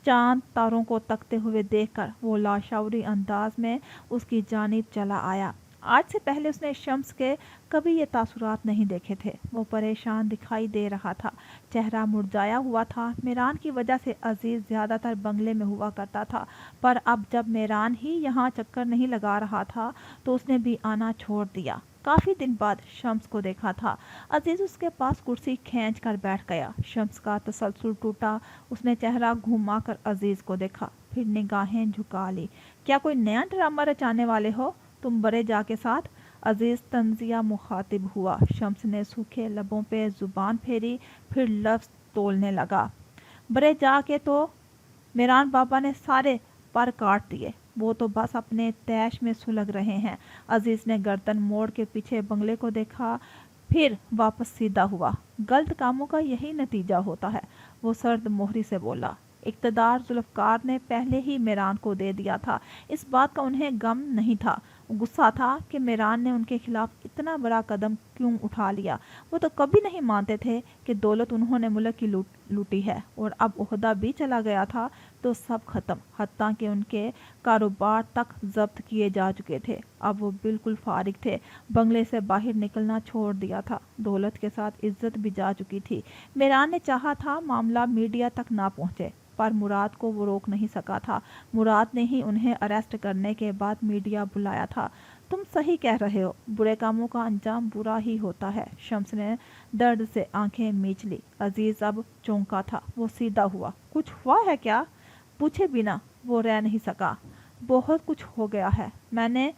चांद तारों को तकते हुए देखकर वो लाशौरी अंदाज में उसकी जानिब चला आया। आज से पहले उसने शम्स के कभी ये तासुरात नहीं देखे थे। वो परेशान दिखाई दे रहा था, चेहरा मुरझाया हुआ था। मेरान की वजह से अजीज ज़्यादातर बंगले में हुआ करता था, पर अब जब मेरान ही यहाँ चक्कर नहीं लगा रहा था तो उसने भी आना छोड़ दिया। काफ़ी दिन बाद शम्स को देखा था। अजीज उसके पास कुर्सी खींच कर बैठ गया। शम्स का तसलसल टूटा। उसने चेहरा घुमाकर अजीज को देखा, फिर निगाहें झुका ली। क्या कोई नया ड्रामा रचाने वाले हो तुम बड़े जा के साथ? अजीज तंजिया मुखातिब हुआ। शम्स ने सूखे लबों पे जुबान फेरी, फिर लफ्ज़ तोलने लगा। बड़े जाके तो मेरान बाबा ने सारे पर काट दिए, वो तो बस अपने तैश में सुलग रहे हैं। अजीज ने गर्दन मोड़ के पीछे बंगले को देखा, फिर वापस सीधा हुआ। गलत कामों का यही नतीजा होता है, वो सर्द मोहरी से बोला। इक़्तिदार जुल्फ़कार ने पहले ही मेरान को दे दिया था। इस बात का उन्हें गम नहीं था, गुस्सा था कि मेरान ने उनके खिलाफ इतना बड़ा कदम क्यों उठा लिया। वो तो कभी नहीं मानते थे कि दौलत उन्होंने मुल्क की लूटी है, और अब ओहदा भी चला गया था तो सब खत्म, हत्ता कि उनके कारोबार तक जब्त किए जा चुके थे। अब वो बिल्कुल फारिग थे, बंगले से बाहर निकलना छोड़ दिया था, दौलत के साथ इज्जत भी जा चुकी थी। मेरान ने चाहा था मामला मीडिया तक ना पहुंचे, पर मुराद को वो रोक नहीं सका था। मुराद ने ही उन्हें अरेस्ट करने के बाद मीडिया बुलाया था। तुम सही कह रहे हो, बुरे कामों का अंजाम बुरा ही होता है। शम्स ने दर्द से आंखें मींच ली। अजीज अब चौंका था, वो सीधा हुआ। कुछ हुआ है क्या? पूछे बिना वो रह नहीं सका। बहुत कुछ हो गया है, मैंने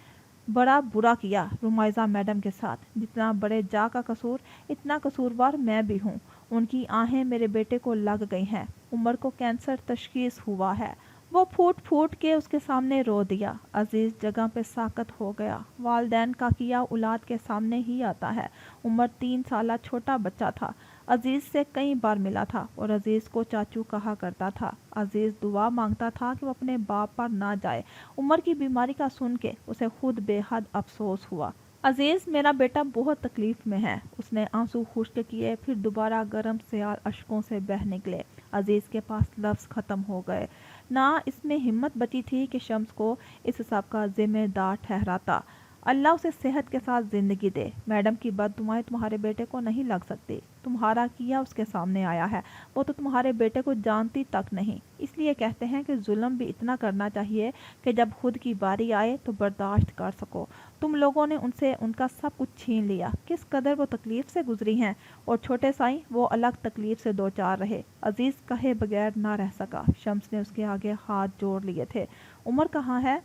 बड़ा बुरा किया रुमाइजा मैडम के साथ। जितना बड़े जा का कसूर, इतना कसूरवार मैं भी हूँ। उनकी आहें मेरे बेटे को लग गई हैं। उमर को कैंसर तशखीस हुआ है। वो फूट फूट के उसके सामने रो दिया। अजीज जगह पे साकत हो गया। वालदैन का किया औलाद के सामने ही आता है। उमर 3 साल छोटा बच्चा था। अजीज से कई बार मिला था और अजीज को चाचू कहा करता था। अजीज दुआ मांगता था कि वो अपने बाप पर ना जाए। उमर की बीमारी का सुन के उसे खुद बेहद अफसोस हुआ। अजीज, मेरा बेटा बहुत तकलीफ में है। उसने आंसू खुश्क किए, फिर दोबारा गर्म सियाल अश्कों से बह निकले। अजीज के पास लफ्ज़ ख़त्म हो गए। ना इसमें हिम्मत बची थी कि शम्स को इस सब का जिम्मेदार ठहराता। अल्लाह उसे सेहत के साथ ज़िंदगी दे। मैडम की बददुआएं तुम्हारे बेटे को नहीं लग सकती। तुम्हारा किया उसके सामने आया है, वो तो तुम्हारे बेटे को जानती तक नहीं। इसलिए कहते हैं कि जुल्म भी इतना करना चाहिए कि जब खुद की बारी आए तो बर्दाश्त कर सको। तुम लोगों ने उनसे उनका सब कुछ छीन लिया। किस कदर वो तकलीफ से गुजरी हैं, और छोटे साईं वो अलग तकलीफ से दो चार रहे। अजीज कहे बगैर ना रह सका। शम्स ने उसके आगे हाथ जोड़ लिए थे। उमर कहाँ है?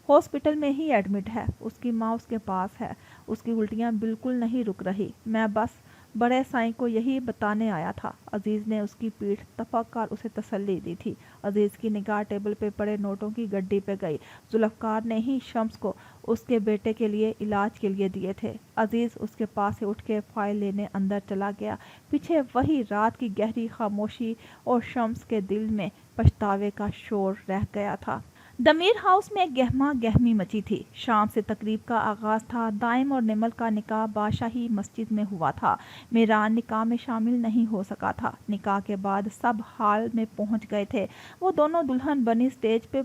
हॉस्पिटल में ही एडमिट है। उसकी माँ उसके पास है। उसकी उल्टियाँ बिल्कुल नहीं रुक रही। मैं बस बड़े साईं को यही बताने आया था। अजीज ने उसकी पीठ तपक कर उसे तसल्ली दी थी। अजीज की निगाह टेबल पे पड़े नोटों की गड्डी पे गई। जुल्फ़कार ने ही शम्स को उसके बेटे के लिए इलाज के लिए दिए थे। अजीज उसके पास से उठ के फाइल लेने अंदर चला गया। पीछे वही रात की गहरी खामोशी और शम्स के दिल में पछतावे का शोर रह गया था। दमीर हाउस में गहमा गहमी मची थी। शाम से तकरीब का आगाज था। दाइम और निमल का निकाह बादशाही मस्जिद में हुआ था। मेरान निकाह में शामिल नहीं हो सका था। निकाह के बाद सब हाल में पहुंच गए थे। वो दोनों दुल्हन बनी स्टेज पे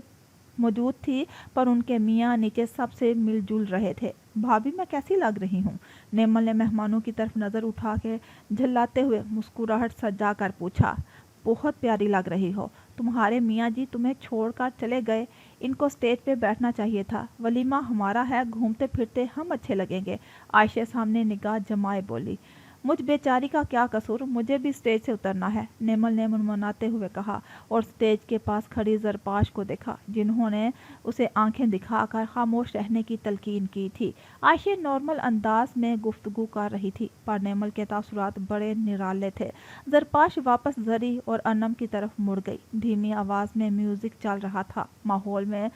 मौजूद थी, पर उनके मियाँ नीचे सबसे मिलजुल रहे थे। भाभी, मैं कैसी लग रही हूँ? निमल ने मेहमानों की तरफ नज़र उठा के झल्लाते हुए मुस्कुराहट सजा कर पूछा। बहुत प्यारी लग रही हो। तुम्हारे मियाँ जी तुम्हें छोड़कर चले गए, इनको स्टेज पे बैठना चाहिए था। वलीमा हमारा है, घूमते फिरते हम अच्छे लगेंगे। आयशा सामने निगाह जमाए बोली। मुझ बेचारी का क्या कसूर, मुझे भी स्टेज से उतरना है, नेमल ने मुनमुनाते हुए कहा, और स्टेज के पास खड़ी जरपाश को देखा, जिन्होंने उसे आंखें दिखाकर खामोश रहने की तलकीन की थी। आयशा नॉर्मल अंदाज में गुफ्तगू कर रही थी, पर नेमल के तासुरात बड़े निराले थे। जरपाश वापस जरी और अनम की तरफ मुड़ गई। धीमी आवाज में म्यूजिक चल रहा था। माहौल में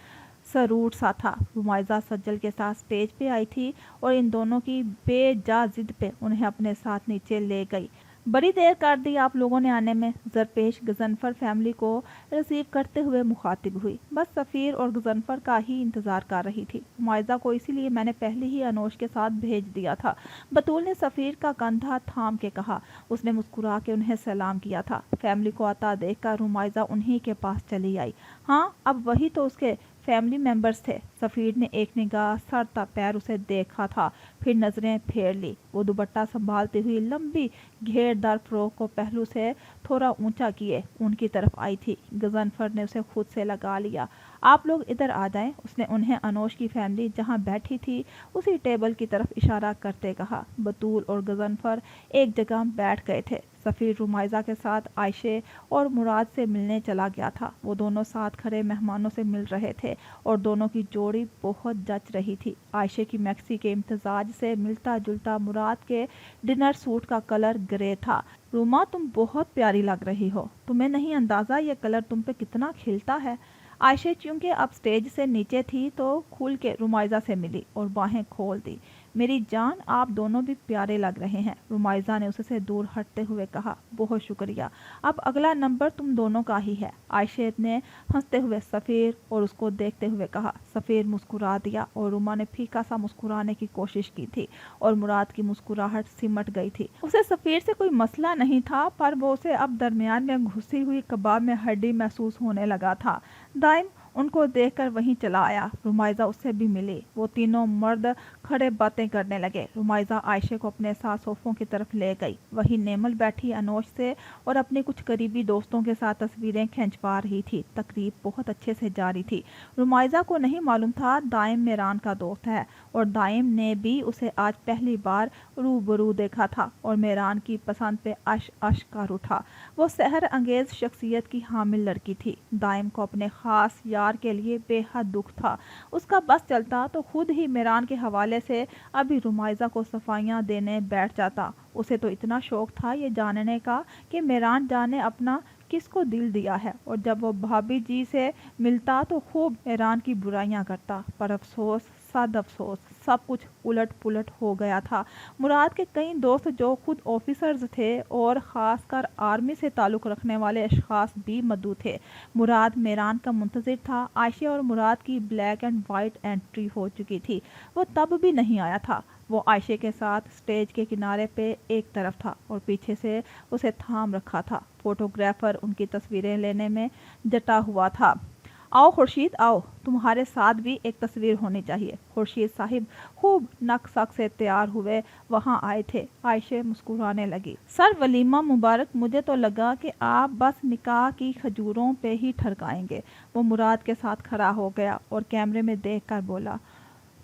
सरूर सा था। रुमाइजा सज्जल के साथ स्टेज पे आई थी और इन दोनों की बेजा जिद पे उन्हें अपने साथ नीचे ले गई। बड़ी देर कर दी आप लोगों ने आने में। जरपेश गजनफर फैमिली को रिसीव करते हुए मुखातिब हुई। बस सफ़ीर और गजनफर का ही इंतज़ार कर रही थी। रुमाइजा को इसीलिए मैंने पहले ही अनोश के साथ भेज दिया था। बतूल ने सफ़ीर का कंधा थाम के कहा। उसने मुस्कुरा के उन्हें सलाम किया था। फैमिली को आता देखकर रुमाइजा उन्हीं के पास चली आई। हाँ, अब वही तो उसके फैमिली मेंबर्स थे। सफ़ीर ने एक निगाह सर तक पैर उसे देखा था, फिर नजरें फेर ली। वो दुपट्टा संभालती हुई लंबी घेरदार फ्रॉक को पहलू से थोड़ा ऊंचा किए उनकी तरफ आई थी। गजनफर ने उसे खुद से लगा लिया। आप लोग इधर आ जाएं, उसने उन्हें अनोश की फैमिली जहां बैठी थी उसी टेबल की तरफ इशारा करते कहा। बतूल और गजनफर एक जगह बैठ गए थे। सफ़ीर रुमाइजा के साथ आयशे और मुराद से मिलने चला गया था। वो दोनों साथ खड़े मेहमानों से मिल रहे थे और दोनों की जोड़ी बहुत जच रही थी। आयशे की मैक्सी के इम्तजाज से मिलता जुलता मुराद के डिनर सूट का कलर ग्रे था। روما تم بہت پیاری لگ رہی ہو، تمہیں نہیں اندازہ یہ کلر تم پہ کتنا کھلتا ہے۔ عائشہ چونکہ اب سٹیج سے نیچے تھی تو کھول کے رمائزہ سے ملی اور باہیں کھول دی۔ میری جان، آپ دونوں بھی پیارے لگ رہے ہیں، رمائزہ نے اسے سے دور ہٹتے ہوئے کہا۔ بہت شکریہ، اب اگلا نمبر تم دونوں کا ہی ہے، عائشہ نے ہنستے ہوئے سفیر اور اس کو دیکھتے ہوئے کہا۔ سفیر مسکرا دیا اور روما نے پھیکا سا مسکرانے کی کوشش کی تھی اور مراد کی مسکراہٹ سمٹ گئی تھی۔ اسے سفیر سے کوئی مسئلہ نہیں تھا، پر وہ اسے اب درمیان میں گھسی ہوئی کباب میں ہڈی محسوس ہونے لگا تھا۔ دائم ان کو دیکھ کر وہیں چلا آیا۔ رمائزہ اس سے بھی ملی۔ وہ تینوں مرد کھڑے باتیں کرنے لگے۔ رمائزہ عائشہ کو اپنے ساتھ صوفوں کی طرف لے گئی۔ وہی نیمل بیٹھی انوش سے اور اپنے کچھ قریبی دوستوں کے ساتھ تصویریں کھینچوا رہی تھی۔ تقریب بہت اچھے سے جاری تھی۔ رمائزہ کو نہیں معلوم تھا دائم میران کا دوست ہے اور دائم نے بھی اسے آج پہلی بار روبرو دیکھا تھا اور میران کی پسند پہ عش کر اٹھا۔ وہ سحر انگیز شخصیت کی حامل لڑکی تھی۔ دائم کو اپنے خاص یار کے لیے بے حد دکھ تھا۔ اس کا بس چلتا تو خود ہی میران کے حوالے سے ابھی رمائزہ کو صفائیاں دینے بیٹھ جاتا۔ اسے تو اتنا شوق تھا یہ جاننے کا کہ میران جانے اپنا کس کو دل دیا ہے، اور جب وہ بھابھی جی سے ملتا تو خوب میران کی برائیاں کرتا۔ پر افسوس، صد افسوس، سب کچھ الٹ پلٹ ہو گیا تھا۔ مراد کے کئی دوست جو خود آفیسرز تھے اور خاص کر آرمی سے تعلق رکھنے والے اشخاص بھی مدعو تھے۔ مراد میران کا منتظر تھا۔ عائشہ اور مراد کی بلیک اینڈ وائٹ انٹری ہو چکی تھی۔ وہ تب بھی نہیں آیا تھا۔ وہ عائشہ کے ساتھ سٹیج کے کنارے پہ ایک طرف تھا اور پیچھے سے اسے تھام رکھا تھا۔ فوٹوگرافر ان کی تصویریں لینے میں جٹا ہوا تھا۔ آؤ خورشید آؤ، تمہارے ساتھ بھی ایک تصویر ہونی چاہیے۔ خورشید صاحب خوب نک سک سے تیار ہوئے وہاں آئے تھے۔ عائشہ مسکرانے لگی۔ سر ولیمہ مبارک، مجھے تو لگا کہ آپ بس نکاح کی کھجوروں پہ ہی ٹھڑکائیں گے۔ وہ مراد کے ساتھ کھڑا ہو گیا اور کیمرے میں دیکھ کر بولا،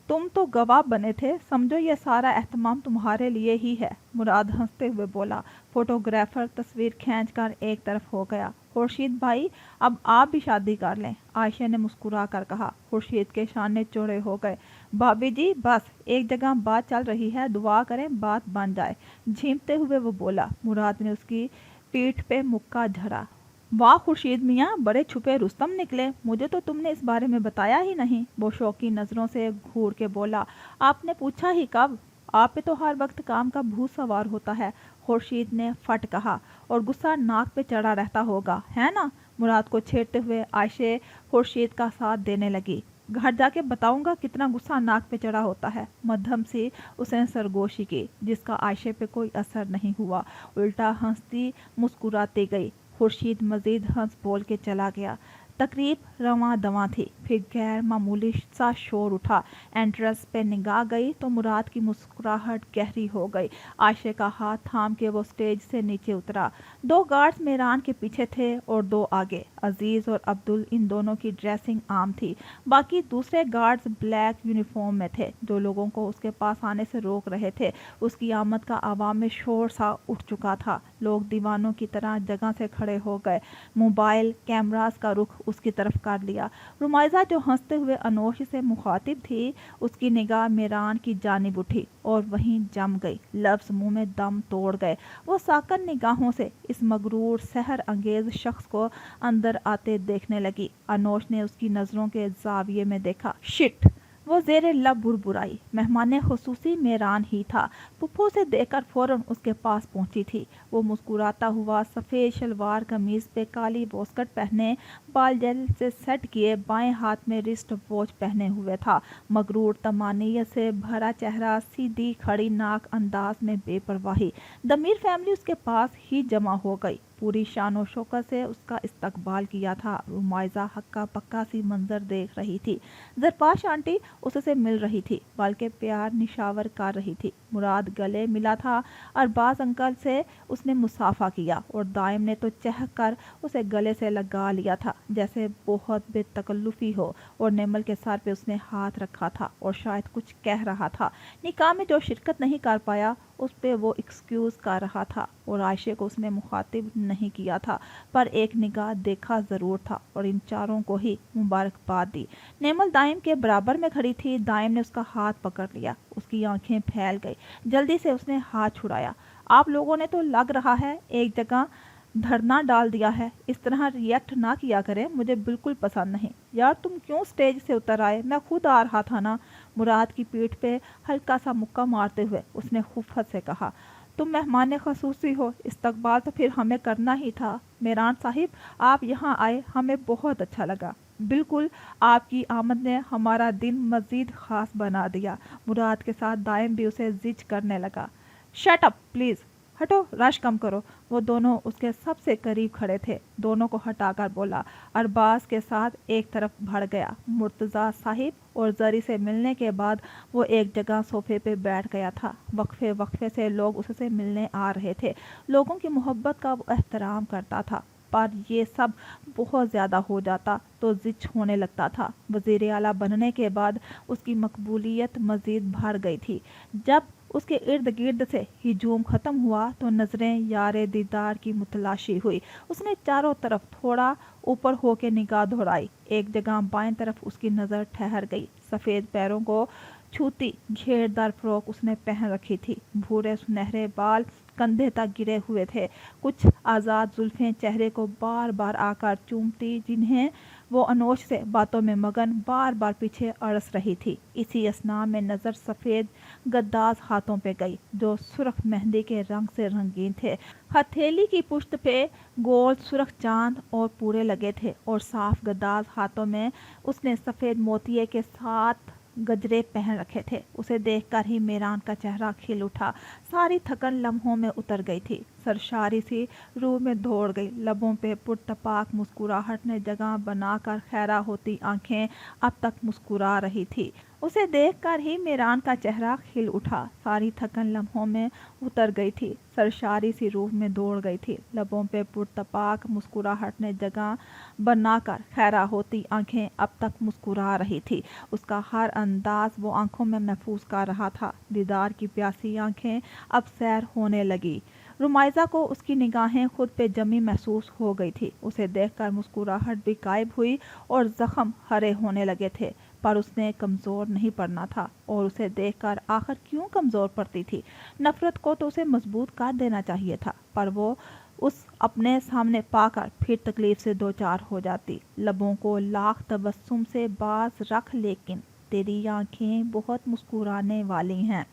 تم تو گواہ بنے تھے، سمجھو یہ سارا اہتمام تمہارے لیے ہی ہے۔ مراد ہنستے ہوئے بولا۔ فوٹوگرافر تصویر کھینچ کر ایک طرف ہو گیا۔ خورشید بھائی، اب آپ بھی شادی کر لیں، عائشہ نے مسکرا کر کہا۔ خورشید کے شانے چوڑے ہو گئے۔ بھابھی جی بس ایک جگہ بات چل رہی ہے، دعا کریں بات بن جائے، جھیمتے ہوئے وہ بولا۔ مراد نے اس کی پیٹھ پہ مکہ جھڑا۔ واہ خورشید میاں، بڑے چھپے رستم نکلے، مجھے تو تم نے اس بارے میں بتایا ہی نہیں۔ وہ شوقی نظروں سے گھور کے بولا، آپ نے پوچھا ہی کب، آپ پہ تو ہر وقت کام کا بھوت سوار ہوتا ہے، خورشید نے فٹ کہا، اور غصہ ناک پہ چڑھا رہتا ہوگا، ہے نا؟ مراد کو چھیڑتے ہوئے عائشہ خورشید کا ساتھ دینے لگی۔ گھر جا کے بتاؤں گا کتنا غصہ ناک پہ چڑھا ہوتا ہے۔ مدھم سی اس نے سرگوشی کی جس کا عائشہ پہ کوئی اثر نہیں ہوا، الٹا ہنستی مسکراتی گئی۔ خورشید مزید ہنس بول کے چلا گیا۔ تقریب رواں دواں تھی، پھر غیر معمولی سا شور اٹھا۔ انٹرنس پہ نگاہ گئی تو مراد کی مسکراہٹ گہری ہو گئی۔ عائشہ کا ہاتھ تھام کے وہ سٹیج سے نیچے اترا۔ دو گارڈز میران کے پیچھے تھے اور دو آگے۔ عزیز اور عبدل، ان دونوں کی ڈریسنگ عام تھی، باقی دوسرے گارڈز بلیک یونیفارم میں تھے جو لوگوں کو اس کے پاس آنے سے روک رہے تھے۔ اس کی آمد کا عوام میں شور سا اٹھ چکا تھا۔ لوگ دیوانوں کی طرح جگہ سے کھڑے ہو گئے، موبائل کیمراز کا رخ اس کی طرف کر لیا۔ رمائزہ جو ہنستے ہوئے انوش سے مخاطب تھی، اس کی نگاہ میران کی جانب اٹھی اور وہیں جم گئی۔ لفظ منہ میں دم توڑ گئے۔ وہ ساکن نگاہوں سے اس مغرور سحر انگیز شخص کو اندر آتے دیکھنے لگی۔ انوش نے اس کی نظروں کے زاویے میں دیکھا۔ شٹ! وہ زیر لب بربرائی۔ مہمان خصوصی میران ہی تھا۔ پھپھو سے دیکھ کر فوراً اس کے پاس پہنچی تھی۔ وہ مسکراتا ہوا سفید شلوار قمیض پہ کالی واسکٹ پہنے، بال جیل سے سیٹ کیے، بائیں ہاتھ میں رسٹ واچ پہنے ہوئے تھا۔ مغرور طمانینت سے بھرا چہرہ، سیدھی کھڑی ناک، انداز میں بے پرواہی۔ دمیر فیملی اس کے پاس ہی جمع ہو گئی، پوری شان و شوکت سے اس کا استقبال کیا تھا۔ رمائزہ ہکا پکا سی منظر دیکھ رہی تھی۔ زرپاش آنٹی اس سے مل رہی تھی، بلکہ پیار نشاور کر رہی تھی۔ مراد گلے ملا تھا، ارباز انکل سے اس نے مصافحہ کیا، اور دائم نے تو چہک کر اسے گلے سے لگا لیا تھا جیسے بہت بے تکلفی ہو، اور نیمل کے سر پہ اس نے ہاتھ رکھا تھا اور شاید کچھ کہہ رہا تھا۔ نکاح میں جو شرکت نہیں کر پایا اس پہ وہ ایکسکیوز کر رہا تھا، اور عائشہ کو اس نے مخاطب نہیں کیا تھا، پر ایک نگاہ دیکھا ضرور تھا اور ان چاروں کو ہی مبارکباد دی۔ نیمل دائم کے برابر میں کھڑی تھی۔ دائم نے اس کا ہاتھ پکڑ لیا، اس کی آنکھیں پھیل گئی۔ جلدی سے اس نے ہاتھ چھڑایا۔ आप लोगों ने तो लग रहा है एक जगह धरना डाल दिया है। इस तरह रिएक्ट ना किया करें, मुझे बिल्कुल पसंद नहीं। यार तुम क्यों स्टेज से उतर आए? मैं खुद आ रहा था ना। मुराद की पीठ पे हल्का सा मुक्का मारते हुए उसने खुफत से कहा। तुम मेहमान खसूसी हो, इस्तकबाल तो फिर हमें करना ही था। मेहरान साहिब, आप यहाँ आए हमें बहुत अच्छा लगा। बिल्कुल, आपकी आमद ने हमारा दिन मज़ीद ख़ास बना दिया। मुराद के साथ दाइम भी उसे जिज करने लगा। शट अप प्लीज़, हटो, रश कम करो। वो दोनों उसके सबसे करीब खड़े थे। दोनों को हटाकर बोला। अरबाज के साथ एक तरफ बढ़ गया। मुर्तज़ा साहिब और जरी से मिलने के बाद वो एक जगह सोफे पे बैठ गया था। वक्फे वक्फे से लोग उससे मिलने आ रहे थे। लोगों की मोहब्बत का वो एहतराम करता था, पर ये सब बहुत ज़्यादा हो जाता तो जिच होने लगता था। वज़ीर आला बनने के बाद उसकी मकबूलियत मज़ीद बढ़ गई थी। जब उसके इर्द गिर्द से हिजूम ख़त्म हुआ तो नज़रें यारे दीदार की मुतलाशी हुई। उसने चारों तरफ थोड़ा ऊपर होकर निगाह दौड़ाई। एक जगह बाएं तरफ उसकी नज़र ठहर गई। सफ़ेद पैरों को छूती घेरदार फ्रॉक उसने पहन रखी थी। भूरे सुनहरे बाल कंधे तक गिरे हुए थे। कुछ आज़ाद जुल्फें चेहरे को बार बार आकर चूमती, जिन्हें वो अनोश से बातों में मगन बार बार पीछे अड़स रही थी। इसी असना में नज़र सफ़ेद गद्दाज हाथों पे गई, जो सुर्ख मेहंदी के रंग से रंगीन थे। हथेली की पुश्त पे गोल सुर्ख चांद और पूरे लगे थे, और साफ गद्दाज हाथों में उसने सफ़ेद मोतिये के साथ गजरे पहन रखे थे। उसे देखकर ही मेहरान का चेहरा खिल उठा। सारी थकन लम्हों में उतर गई थी। सरशारी सी रूह में दौड़ गई। लबों पे पुरतपाक मुस्कुराहट ने जगह बनाकर खैरा होती आंखें अब तक मुस्कुरा रही थी। उसे देखकर ही मेहरान का चेहरा खिल उठा। सारी थकन लम्हों में उतर गई थी। सरशारी सी रूह में दौड़ गई थी। लबों पे पुरतपाक मुस्कुराहट ने जगह बनाकर खैरा होती आंखें अब तक मुस्कुरा रही थी। उसका हर अंदाज वो आंखों में महफूज कर रहा था। दीदार की प्यासी आंखें अब सैर होने लगी। रुमाइज़ा को उसकी निगाहें खुद पे जमी महसूस हो गई थी। उसे देखकर मुस्कुराहट भी गायब हुई और जख्म हरे होने लगे थे, पर उसने कमज़ोर नहीं पड़ना था। और उसे देखकर आखिर क्यों कमज़ोर पड़ती थी? नफ़रत को तो उसे मजबूत कर देना चाहिए था, पर वो उस अपने सामने पाकर फिर तकलीफ से दो चार हो जाती। लबों को लाख तबस्सुम से बाज रख, लेकिन तेरी आंखें बहुत मुस्कुराने वाली हैं।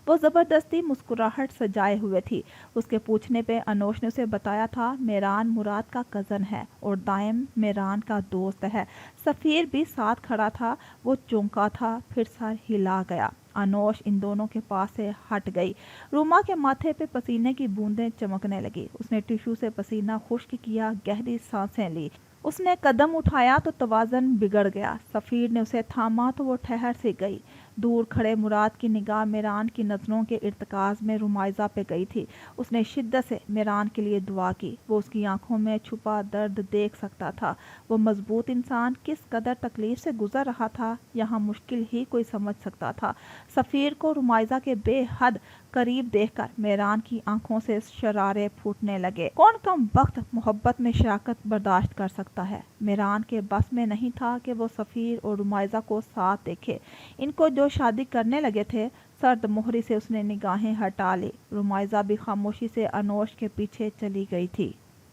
वो ज़बरदस्ती मुस्कुराहट सजाए हुए थी। उसके पूछने पे अनोश ने उसे बताया था मेहरान मुराद का कज़न है और दाइम मेहरान का दोस्त है। सफ़ीर भी साथ खड़ा था। वो चौंका था, फिर सर हिला गया। अनोश इन दोनों के पास से हट गई। रूमा के माथे पे पसीने की बूंदें चमकने लगी। उसने टिश्यू से पसीना खुश्क किया, गहरी सांसें ली। उसने कदम उठाया तो तवाज़न बिगड़ गया। सफ़ीर ने उसे थामा तो वो ठहर सी गई। दूर खड़े मुराद की निगाह मेहरान की नज़रों के इर्तकाज़ में रुमाइज़ा पे गई थी। उसने शिद्दत से मेहरान के लिए दुआ की। वो उसकी आंखों में छुपा दर्द देख सकता था। वो मजबूत इंसान किस कदर तकलीफ से गुजर रहा था, यहाँ मुश्किल ही कोई समझ सकता था। सफ़ीर को रुमाइज़ा के बेहद करीब देखकर मेहरान की आंखों से शरारे फूटने लगे। कौन कम वक्त मोहब्बत में शराकत बर्दाश्त कर सकता है? मेहरान के बस में नहीं था कि वो सफ़ीर और रुमाइज़ा को साथ देखे। इनको जो शादी करने लगे थे, सर्द मोहरी से उसने निगाहें हटा ली। रुमाइज़ा भी खामोशी से अनोश के पीछे चली गई थी।